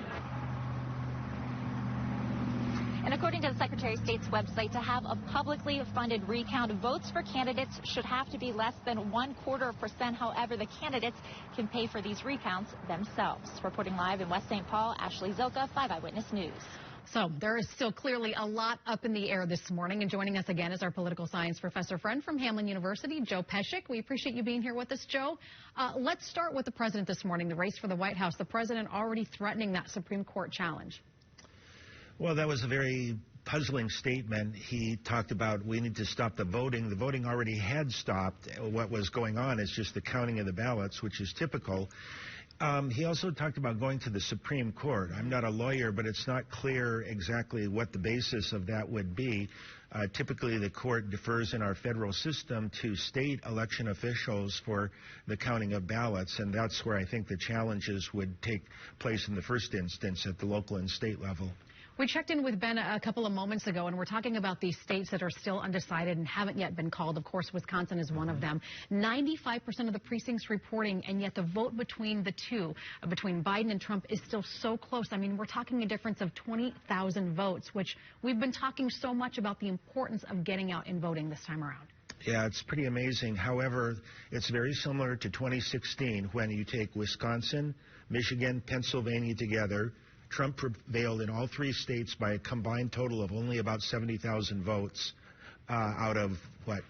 And according to the Secretary of State's website, to have a publicly funded recount, votes for candidates should have to be less than 0.25%. However, the candidates can pay for these recounts themselves. Reporting live in West St. Paul, Ashley Zilka, 5 Eyewitness News. So there is still clearly a lot up in the air this morning. And joining us again is our political science professor friend from Hamline University, Joe Pescic. We appreciate you being here with us, Joe. Let's start with the president this morning, the race for the White House. The president already threatening that Supreme Court challenge. Well, that was a very puzzling statement. He talked about we need to stop the voting. The voting already had stopped. What was going on is just the counting of the ballots, which is typical. He also talked about going to the Supreme Court. I'm not a lawyer, but it's not clear exactly what the basis of that would be. Typically, the court defers in our federal system to state election officials for the counting of ballots, and that's where I think the challenges would take place in the first instance at the local and state level. We checked in with Ben a couple of moments ago, and we're talking about these states that are still undecided and haven't yet been called. Of course, Wisconsin is one of them. 95% of the precincts reporting, and yet the vote between the two, between Biden and Trump, is still so close. I mean, we're talking a difference of 20,000 votes, which we've been talking so much about the importance of getting out and voting this time around. Yeah, it's pretty amazing. However, it's very similar to 2016 when you take Wisconsin, Michigan, Pennsylvania together. Trump prevailed in all 3 states by a combined total of only about 70,000 votes. out of,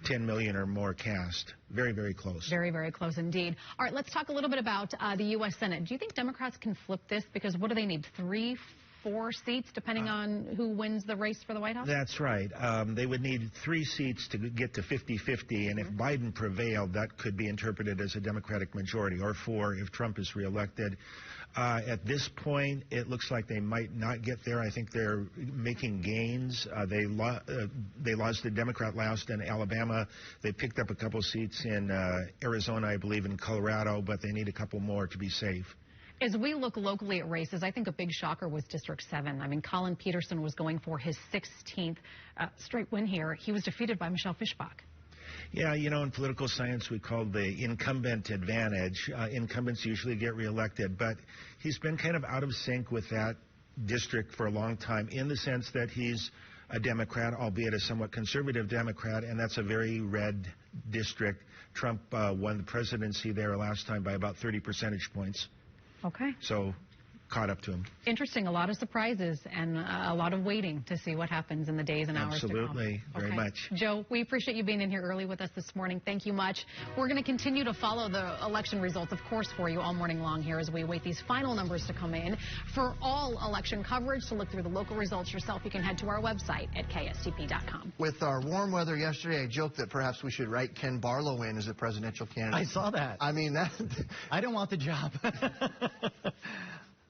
10 million or more cast. Very, very close. Very, very close indeed. All right, let's talk a little bit about the U.S. Senate. Do you think Democrats can flip this? Because what do they need, 3, 4 seats, depending on who wins the race for the White House? That's right. They would need 3 seats to get to 50-50, and if Biden prevailed, that could be interpreted as a Democratic majority, or 4 if Trump is reelected. At this point, it looks like they might not get there. I think they're making gains. They lost, the Democrat lost in Alabama. They picked up a couple seats in Arizona, I believe, in Colorado, but they need a couple more to be safe. As we look locally at races, I think a big shocker was District 7. I mean, Colin Peterson was going for his 16th straight win here. He was defeated by Michelle Fischbach. Yeah, you know, in political science we call the incumbent advantage. Incumbents usually get reelected, but he's been kind of out of sync with that district for a long time, in the sense that he's a Democrat, albeit a somewhat conservative Democrat, and that's a very red district. Trump won the presidency there last time by about 30 percentage points. Okay. So caught up to him. Interesting. A lot of surprises and a lot of waiting to see what happens in the days and hours to come. Absolutely. Very much. Joe, we appreciate you being in here early with us this morning. Thank you much. We're going to continue to follow the election results, of course, for you all morning long here as we await these final numbers to come in. For all election coverage, to look through the local results yourself, you can head to our website at KSTP.com. With our warm weather yesterday, I joked that perhaps we should write Ken Barlow in as a presidential candidate. I saw that. I mean, that... I didn't want the job.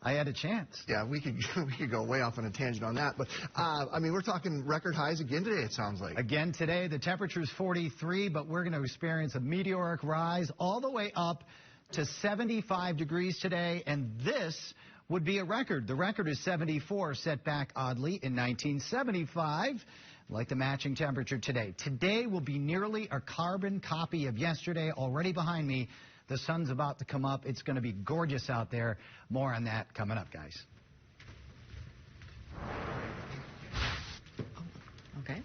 I had a chance. Yeah, we could go way off on a tangent on that. But, I mean, we're talking record highs again today, it sounds like. Again today, the temperature's 43, but we're going to experience a meteoric rise all the way up to 75 degrees today, and this would be a record. The record is 74, set back oddly in 1975. Like the matching temperature today. Today will be nearly a carbon copy of yesterday. Already behind me, the sun's about to come up. It's going to be gorgeous out there. More on that coming up, guys. Okay.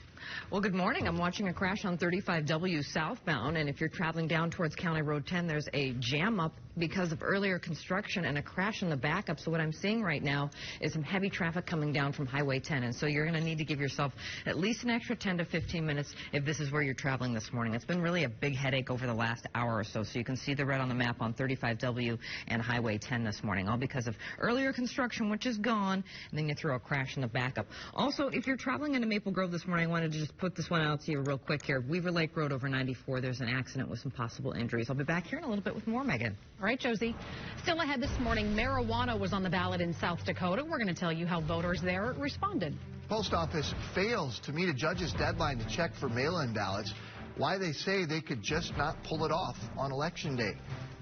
Well, good morning. I'm watching a crash on 35W southbound, and if you're traveling down towards County Road 10, there's a jam up because of earlier construction and a crash in the backup. So what I'm seeing right now is some heavy traffic coming down from Highway 10, and so you're going to need to give yourself at least an extra 10 to 15 minutes if this is where you're traveling this morning. It's been really a big headache over the last hour or so, so you can see the red on the map on 35W and Highway 10 this morning, all because of earlier construction, which is gone, and then you throw a crash in the backup. Also, if you're traveling into Maple Grove this morning, I wanted to just put this one out to you real quick here. Weaver Lake Road over 94, there's an accident with some possible injuries. I'll be back here in a little bit with more, Megan. All right, Josie. Still ahead this morning, marijuana was on the ballot in South Dakota. We're going to tell you how voters there responded. Post office fails to meet a judge's deadline to check for mail-in ballots. Why they say they could just not pull it off on Election Day.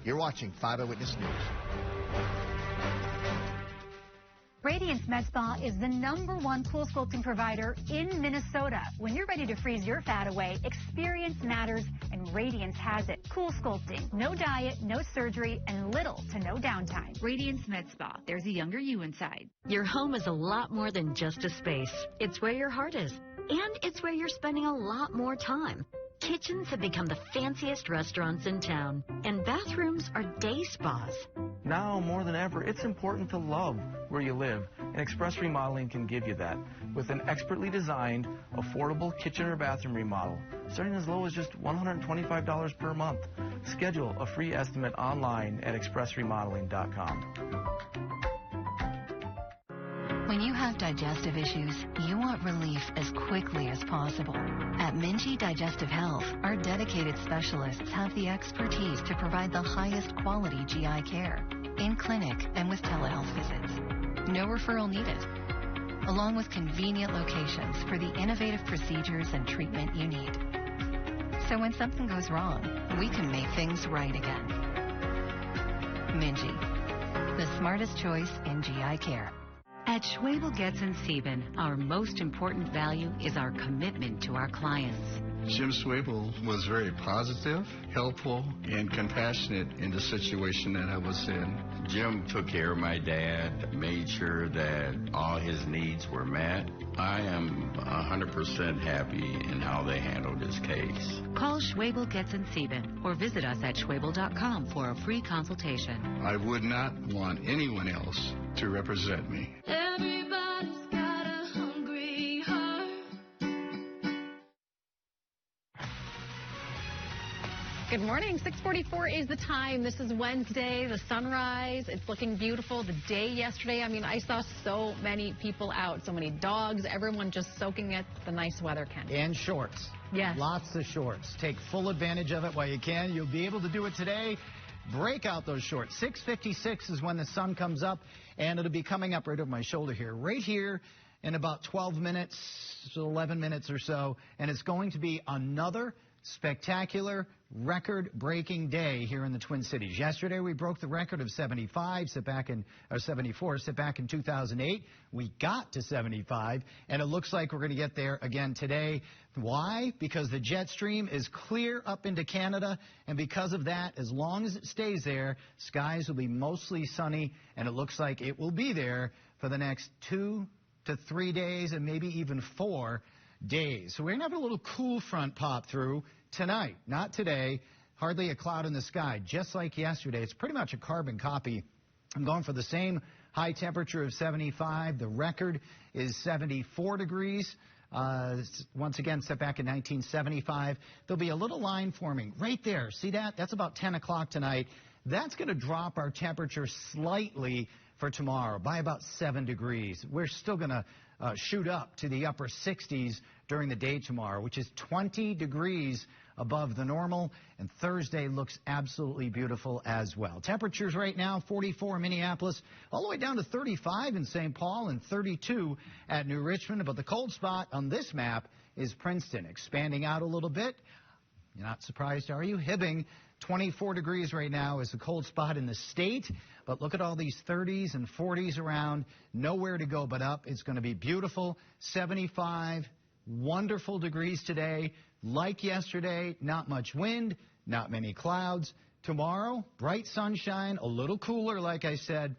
You're watching 5 Eyewitness News. Radiance Med Spa is the #1 cool sculpting provider in Minnesota. When you're ready to freeze your fat away, experience matters, and Radiance has it. Cool sculpting, no diet, no surgery, and little to no downtime. Radiance Med Spa. There's a younger you inside. Your home is a lot more than just a space. It's where your heart is, and it's where you're spending a lot more time. Kitchens have become the fanciest restaurants in town, and bathrooms are day spas. Now, more than ever, it's important to love where you live, and Express Remodeling can give you that with an expertly designed, affordable kitchen or bathroom remodel, starting as low as just $125 per month. Schedule a free estimate online at expressremodeling.com. When you have digestive issues, you want relief as quickly as possible. At Minji Digestive Health, our dedicated specialists have the expertise to provide the highest quality GI care, in clinic and with telehealth visits. No referral needed, along with convenient locations for the innovative procedures and treatment you need. So when something goes wrong, we can make things right again. Minji, the smartest choice in GI care. At Schwabel, Getz & Sieben, our most important value is our commitment to our clients. Jim Schwabel was very positive, helpful, and compassionate in the situation that I was in. Jim took care of my dad, made sure that all his needs were met. I am 100% happy in how they handled his case. Call Schwabel, Getz & Sieben or visit us at schwabel.com for a free consultation. I would not want anyone else to represent me. Everybody Good morning. 6:44 is the time. This is Wednesday, the sunrise. It's looking beautiful. The day yesterday, I mean, I saw so many people out, so many dogs, everyone just soaking it, the nice weather, Ken. And shorts. Yes. Lots of shorts. Take full advantage of it while you can. You'll be able to do it today. Break out those shorts. 6:56 is when the sun comes up, and it'll be coming up right over my shoulder here. Right here in about 12 minutes, 11 minutes or so, and it's going to be another spectacular record-breaking day here in the Twin Cities. Yesterday we broke the record of 75, 74, set back in 2008. We got to 75, and it looks like we're going to get there again today. Why? Because the jet stream is clear up into Canada, and because of that, as long as it stays there, skies will be mostly sunny, and it looks like it will be there for the next 2 to 3 days and maybe even 4 days. So we're going to have a little cool front pop through tonight, not today. Hardly a cloud in the sky, just like yesterday. It's pretty much a carbon copy. I'm going for the same high temperature of 75. The record is 74 degrees. Once again, set back in 1975. There'll be a little line forming right there. See that? That's about 10 o'clock tonight. That's going to drop our temperature slightly for tomorrow by about 7 degrees. We're still going to shoot up to the upper 60s during the day tomorrow, which is 20 degrees above the normal, and Thursday looks absolutely beautiful as well. Temperatures right now, 44 in Minneapolis, all the way down to 35 in St. Paul and 32 at New Richmond, but the cold spot on this map is Princeton, expanding out a little bit. You're not surprised, are you? Hibbing, 24 degrees right now is the cold spot in the state, but look at all these 30s and 40s around. Nowhere to go but up. It's going to be beautiful. 75, wonderful degrees today. Like yesterday, not much wind, not many clouds. Tomorrow, bright sunshine, a little cooler, like I said.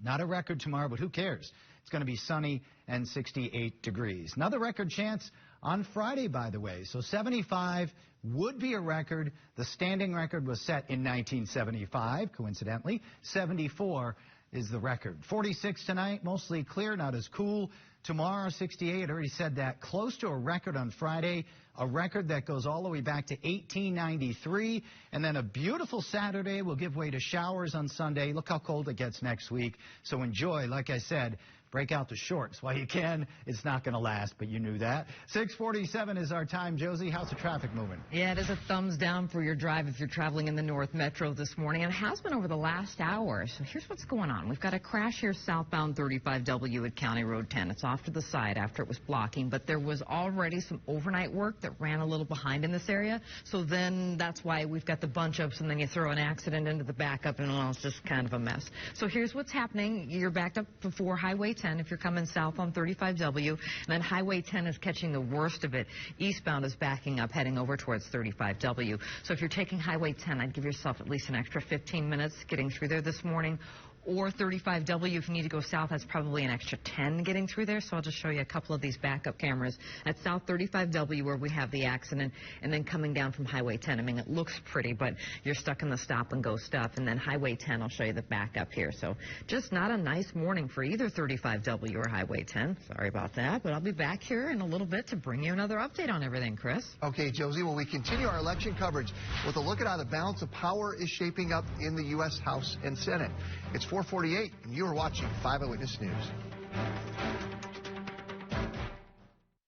Not a record tomorrow, but who cares? It's going to be sunny and 68 degrees. Another record chance on Friday, by the way. So 75 would be a record. The standing record was set in 1975, coincidentally. 74 is the record. 46 tonight, mostly clear, not as cool. Tomorrow, 68, I already said that. Close to a record on Friday, a record that goes all the way back to 1893. And then a beautiful Saturday will give way to showers on Sunday. Look how cold it gets next week. So enjoy, like I said. Break out the shorts while you can. It's not going to last, but you knew that. 6:47 is our time. Josie, how's the traffic moving? Yeah, it is a thumbs down for your drive if you're traveling in the North Metro this morning, and it has been over the last hour. So here's what's going on. We've got a crash here southbound 35W at County Road 10. It's off to the side after it was blocking, but there was already some overnight work that ran a little behind in this area. So then that's why we've got the bunch ups, and then you throw an accident into the backup, and well, it's just kind of a mess. So here's what's happening. You're backed up before Highway 10 if you're coming south on 35W, and then Highway 10 is catching the worst of it. Eastbound is backing up, heading over towards 35W. So if you're taking Highway 10, I'd give yourself at least an extra 15 minutes getting through there this morning. Or 35W, if you need to go south, that's probably an extra 10 getting through there. So I'll just show you a couple of these backup cameras at South 35W where we have the accident, and then coming down from Highway 10. I mean, it looks pretty, but you're stuck in the stop and go stuff. And then Highway 10, I'll show you the backup here. So just not a nice morning for either 35W or Highway 10. Sorry about that, but I'll be back here in a little bit to bring you another update on everything, Chris. Okay, Josie, well, we continue our election coverage with a look at how the balance of power is shaping up in the U.S. House and Senate. It's 4:48, and you are watching 5 Eyewitness News.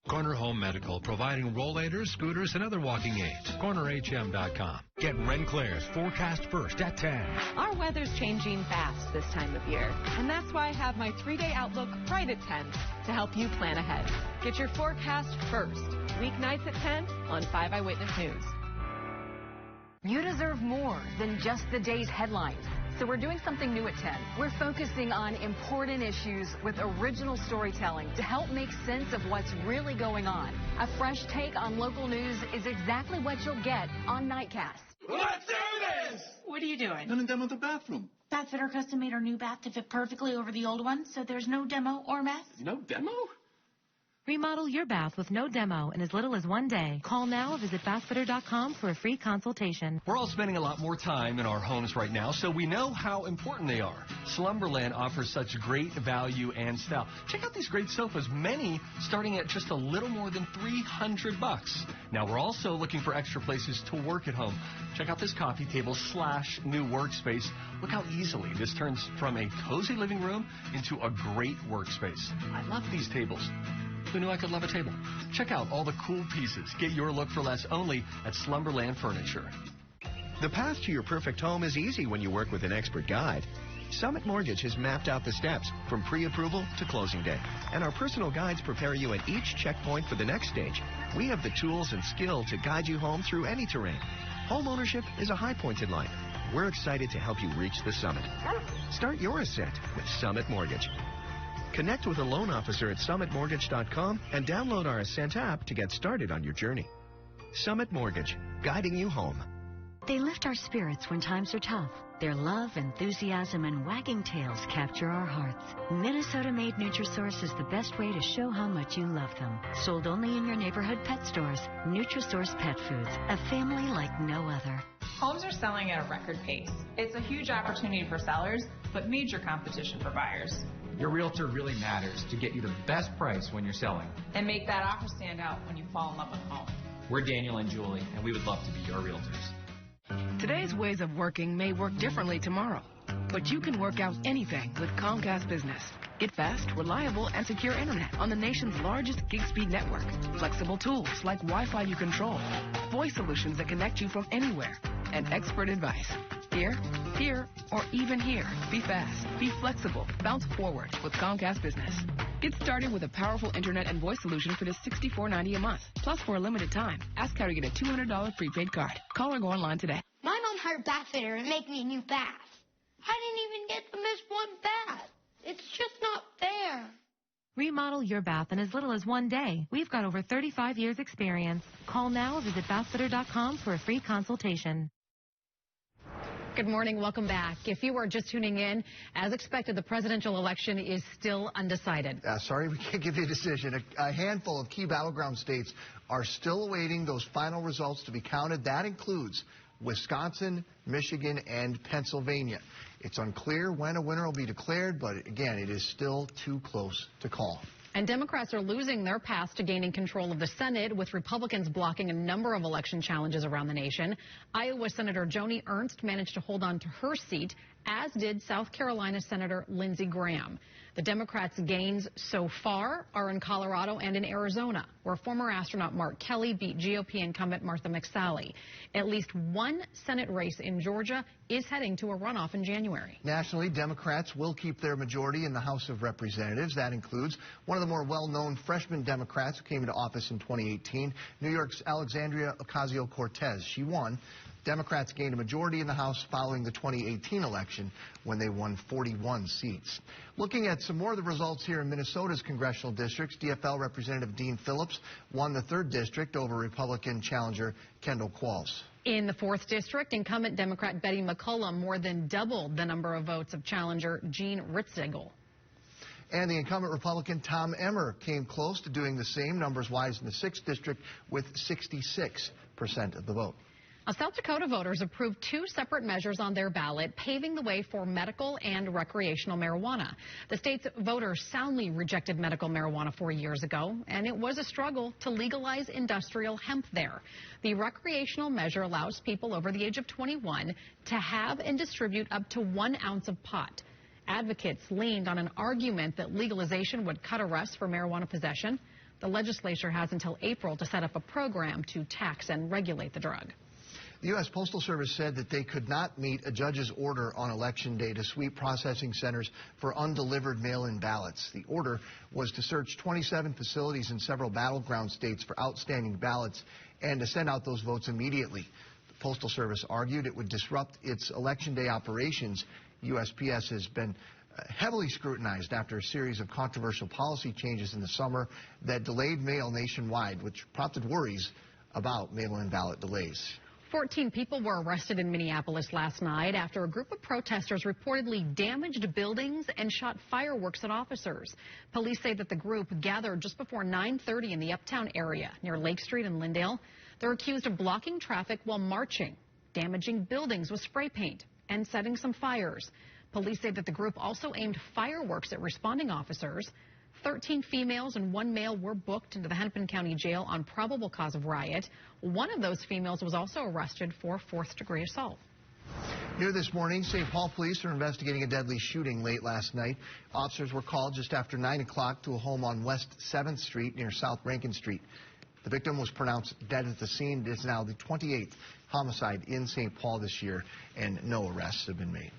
Corner Home Medical, providing rollators, scooters, and other walking aids. CornerHM.com. Get Renclair's forecast first at 10. Our weather's changing fast this time of year, and that's why I have my 3-day outlook right at 10 to help you plan ahead. Get your forecast first, weeknights at 10 on 5 Eyewitness News. You deserve more than just the day's headlines. So we're doing something new at 10. We're focusing on important issues with original storytelling to help make sense of what's really going on. A fresh take on local news is exactly what you'll get on Nightcast. Let's do this! What are you doing? Gonna demo the bathroom. Bathfitter custom made our new bath to fit perfectly over the old one, so there's no demo or mess. No demo? Remodel your bath with no demo in as little as 1 day. Call now or visit bathfitter.com for a free consultation. We're all spending a lot more time in our homes right now, so we know how important they are. Slumberland offers such great value and style. Check out these great sofas, many starting at just a little more than $300. Now, we're also looking for extra places to work at home. Check out this coffee table / new workspace. Look how easily this turns from a cozy living room into a great workspace. I love these tables. Who knew I could love a table? Check out all the cool pieces. Get your look for less only at Slumberland Furniture. The path to your perfect home is easy when you work with an expert guide. Summit Mortgage has mapped out the steps from pre-approval to closing day, and our personal guides prepare you at each checkpoint for the next stage. We have the tools and skill to guide you home through any terrain. Home ownership is a high point in life. We're excited to help you reach the summit. Start your ascent with Summit Mortgage. Connect with a loan officer at summitmortgage.com and download our Ascent app to get started on your journey. Summit Mortgage, guiding you home. They lift our spirits when times are tough. Their love, enthusiasm, and wagging tails capture our hearts. Minnesota-made Nutrisource is the best way to show how much you love them. Sold only in your neighborhood pet stores. Nutrisource Pet Foods, a family like no other. Homes are selling at a record pace. It's a huge opportunity for sellers, but major competition for buyers. Your realtor really matters to get you the best price when you're selling. And make that offer stand out when you fall in love with a home. We're Daniel and Julie, and we would love to be your realtors. Today's ways of working may work differently tomorrow, but you can work out anything with Comcast Business. Get fast, reliable, and secure internet on the nation's largest gig-speed network. Flexible tools like Wi-Fi you control, voice solutions that connect you from anywhere, and expert advice. Here, or even here. Be fast, be flexible, bounce forward with Comcast Business. Get started with a powerful internet and voice solution for just $64.90 a month. Plus, for a limited time, ask how to get a $200 prepaid card. Call or go online today. My mom hired bath fitter and make me a new bath. I didn't even get to miss one bath. It's just not fair. Remodel your bath in as little as 1 day. We've got over 35 years experience. Call now or visit bathfitter.com for a free consultation. Good morning. Welcome back. If you are just tuning in, as expected, the presidential election is still undecided. Sorry, we can't give you a decision. A handful of key battleground states are still awaiting those final results to be counted. That includes Wisconsin, Michigan, and Pennsylvania. It's unclear when a winner will be declared, but again, it is still too close to call. And Democrats are losing their path to gaining control of the Senate, with Republicans blocking a number of election challenges around the nation. Iowa Senator Joni Ernst managed to hold on to her seat, as did South Carolina Senator Lindsey Graham. The Democrats' gains so far are in Colorado and in Arizona, where former astronaut Mark Kelly beat GOP incumbent Martha McSally. At least one Senate race in Georgia is heading to a runoff in January. Nationally, Democrats will keep their majority in the House of Representatives. That includes one of the more well-known freshman Democrats who came into office in 2018, New York's Alexandria Ocasio-Cortez. She won. Democrats gained a majority in the House following the 2018 election when they won 41 seats. Looking at some more of the results here in Minnesota's congressional districts, DFL Representative Dean Phillips won the 3rd district over Republican challenger Kendall Qualls. In the 4th district, incumbent Democrat Betty McCollum more than doubled the number of votes of challenger Gene Ritzigel. And the incumbent Republican Tom Emmer came close to doing the same, numbers-wise, in the 6th district with 66% of the vote. Now, South Dakota voters approved 2 separate measures on their ballot, paving the way for medical and recreational marijuana. The state's voters soundly rejected medical marijuana 4 years ago, and it was a struggle to legalize industrial hemp there. The recreational measure allows people over the age of 21 to have and distribute up to 1 ounce of pot. Advocates leaned on an argument that legalization would cut arrests for marijuana possession. The legislature has until April to set up a program to tax and regulate the drug. The U.S. Postal Service said that they could not meet a judge's order on Election Day to sweep processing centers for undelivered mail-in ballots. The order was to search 27 facilities in several battleground states for outstanding ballots and to send out those votes immediately. The Postal Service argued it would disrupt its Election Day operations. USPS has been heavily scrutinized after a series of controversial policy changes in the summer that delayed mail nationwide, which prompted worries about mail-in ballot delays. 14 people were arrested in Minneapolis last night after a group of protesters reportedly damaged buildings and shot fireworks at officers. Police say that the group gathered just before 9:30 in the Uptown area near Lake Street and Lyndale. They're accused of blocking traffic while marching, damaging buildings with spray paint, and setting some fires. Police say that the group also aimed fireworks at responding officers. 13 females and 1 male were booked into the Hennepin County Jail on probable cause of riot. One of those females was also arrested for 4th-degree assault. Here this morning, St. Paul police are investigating a deadly shooting late last night. Officers were called just after 9 o'clock to a home on West 7th Street near South Rankin Street. The victim was pronounced dead at the scene. It is now the 28th homicide in St. Paul this year, and no arrests have been made.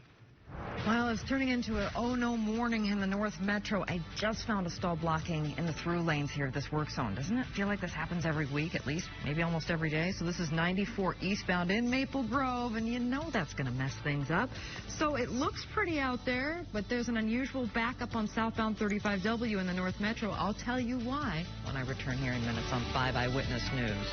Well, it's turning into an oh-no morning in the North Metro. I just found a stall blocking in the through lanes here of this work zone. Doesn't it feel like this happens every week, at least, maybe almost every day? So this is 94 eastbound in Maple Grove, and you know that's going to mess things up. So it looks pretty out there, but there's an unusual backup on southbound 35W in the North Metro. I'll tell you why when I return here in minutes on 5 Eyewitness News.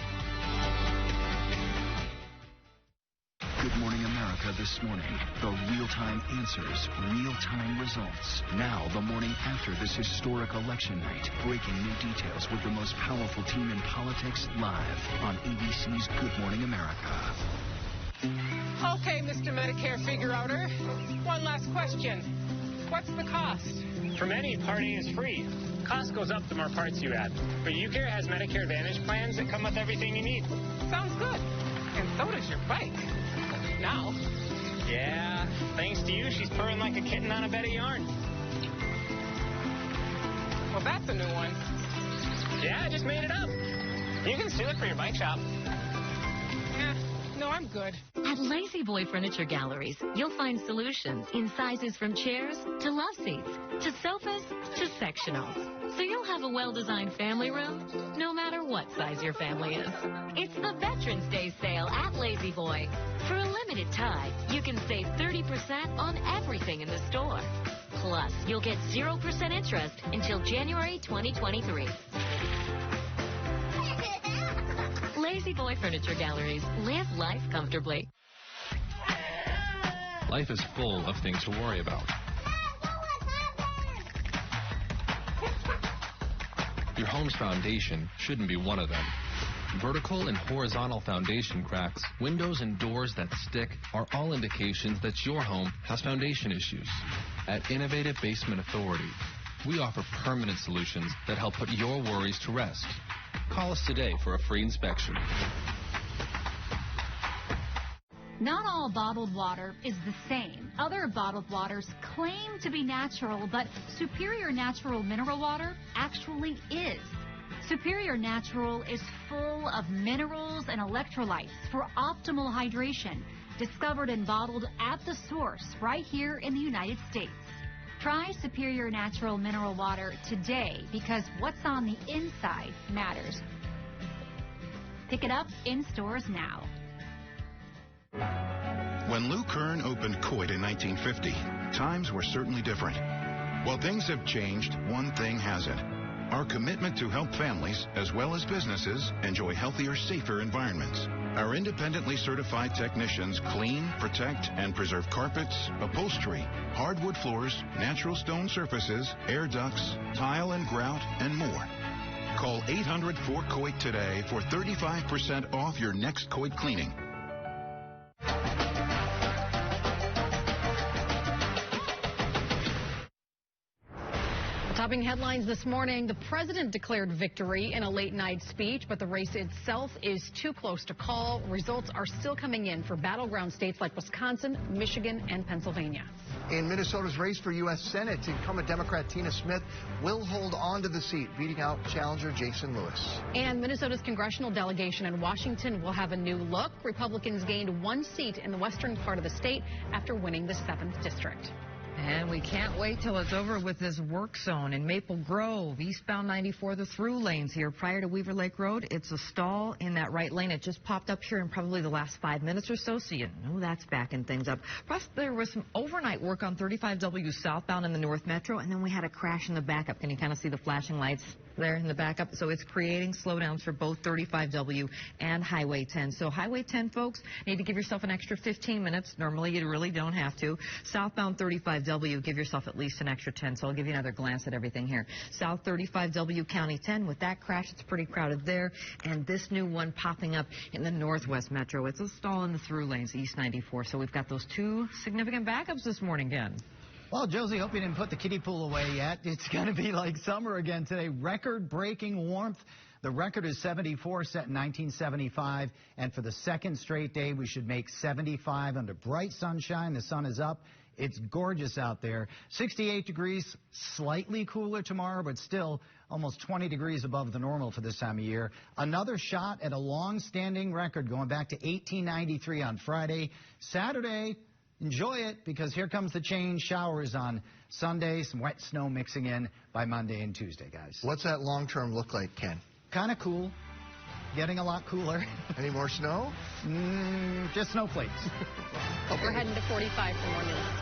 Good Morning America this morning. The real-time answers, real-time results. Now, the morning after this historic election night. Breaking new details with the most powerful team in politics live on ABC's Good Morning America. Okay, Mr. Medicare figure-outer. One last question. What's the cost? For many, Part A is free. Cost goes up the more parts you add. But UCare has Medicare Advantage plans that come with everything you need. Sounds good. And so does your bike. Now. Yeah, thanks to you, she's purring like a kitten on a bed of yarn. Well, that's a new one. Yeah, I just made it up. You can steal it for your bike shop. Yeah, no, I'm good. At Lazy Boy Furniture Galleries, you'll find solutions in sizes from chairs to love seats, to sofas, to sectionals. So you'll have a well-designed family room, no matter what size your family is. It's the Veterans Day sale at Lazy Boy. For a limited time, you can save 30% on everything in the store. Plus, you'll get 0% interest until January 2023. Lazy Boy Furniture Galleries. Live life comfortably. Life is full of things to worry about. Your home's foundation shouldn't be one of them. Vertical and horizontal foundation cracks, windows and doors that stick are all indications that your home has foundation issues. At Innovative Basement Authority, we offer permanent solutions that help put your worries to rest. Call us today for a free inspection. Not all bottled water is the same. Other bottled waters claim to be natural, but Superior Natural Mineral Water actually is. Superior Natural is full of minerals and electrolytes for optimal hydration, discovered and bottled at the source right here in the United States. Try Superior Natural Mineral Water today because what's on the inside matters. Pick it up in stores now. When Lou Kern opened Coit in 1950, times were certainly different. While things have changed, one thing hasn't. Our commitment to help families, as well as businesses, enjoy healthier, safer environments. Our independently certified technicians clean, protect, and preserve carpets, upholstery, hardwood floors, natural stone surfaces, air ducts, tile and grout, and more. Call 800-4COIT today for 35% off your next Coit cleaning. Topping headlines this morning, the president declared victory in a late-night speech, but the race itself is too close to call. Results are still coming in for battleground states like Wisconsin, Michigan, and Pennsylvania. In Minnesota's race for U.S. Senate, incumbent Democrat Tina Smith will hold on to the seat, beating out challenger Jason Lewis. And Minnesota's congressional delegation in Washington will have a new look. Republicans gained 1 seat in the western part of the state after winning the 7th district. And we can't wait till it's over with this work zone in Maple Grove, eastbound 94, the through lanes here. Prior to Weaver Lake Road, it's a stall in that right lane. It just popped up here in probably the last 5 minutes or so you know that's backing things up. Plus, there was some overnight work on 35W southbound in the North Metro, and then we had a crash in the backup. Can you kind of see the flashing lights there in the backup? So it's creating slowdowns for both 35W and Highway 10. So Highway 10, folks, need to give yourself an extra 15 minutes. Normally, you really don't have to. Southbound 35W, give yourself at least an extra 10. So I'll give you another glance at everything here. South 35W, County 10. With that crash, it's pretty crowded there. And this new one popping up in the Northwest Metro. It's a stall in the through lanes, East 94. So we've got those two significant backups this morning, Ken. Well, Josie, hope you didn't put the kiddie pool away yet. It's going to be like summer again today. Record-breaking warmth. The record is 74, set in 1975. And for the second straight day, we should make 75 under bright sunshine. The sun is up. It's gorgeous out there. 68 degrees, slightly cooler tomorrow, but still almost 20 degrees above the normal for this time of year. Another shot at a long-standing record going back to 1893 on Friday. Saturday, enjoy it, because here comes the change. Showers on Sunday, some wet snow mixing in by Monday and Tuesday, guys. What's that long-term look like, Ken? Kind of cool. Getting a lot cooler. Any more snow? Just snowflakes. Okay. We're heading to 45 for more news.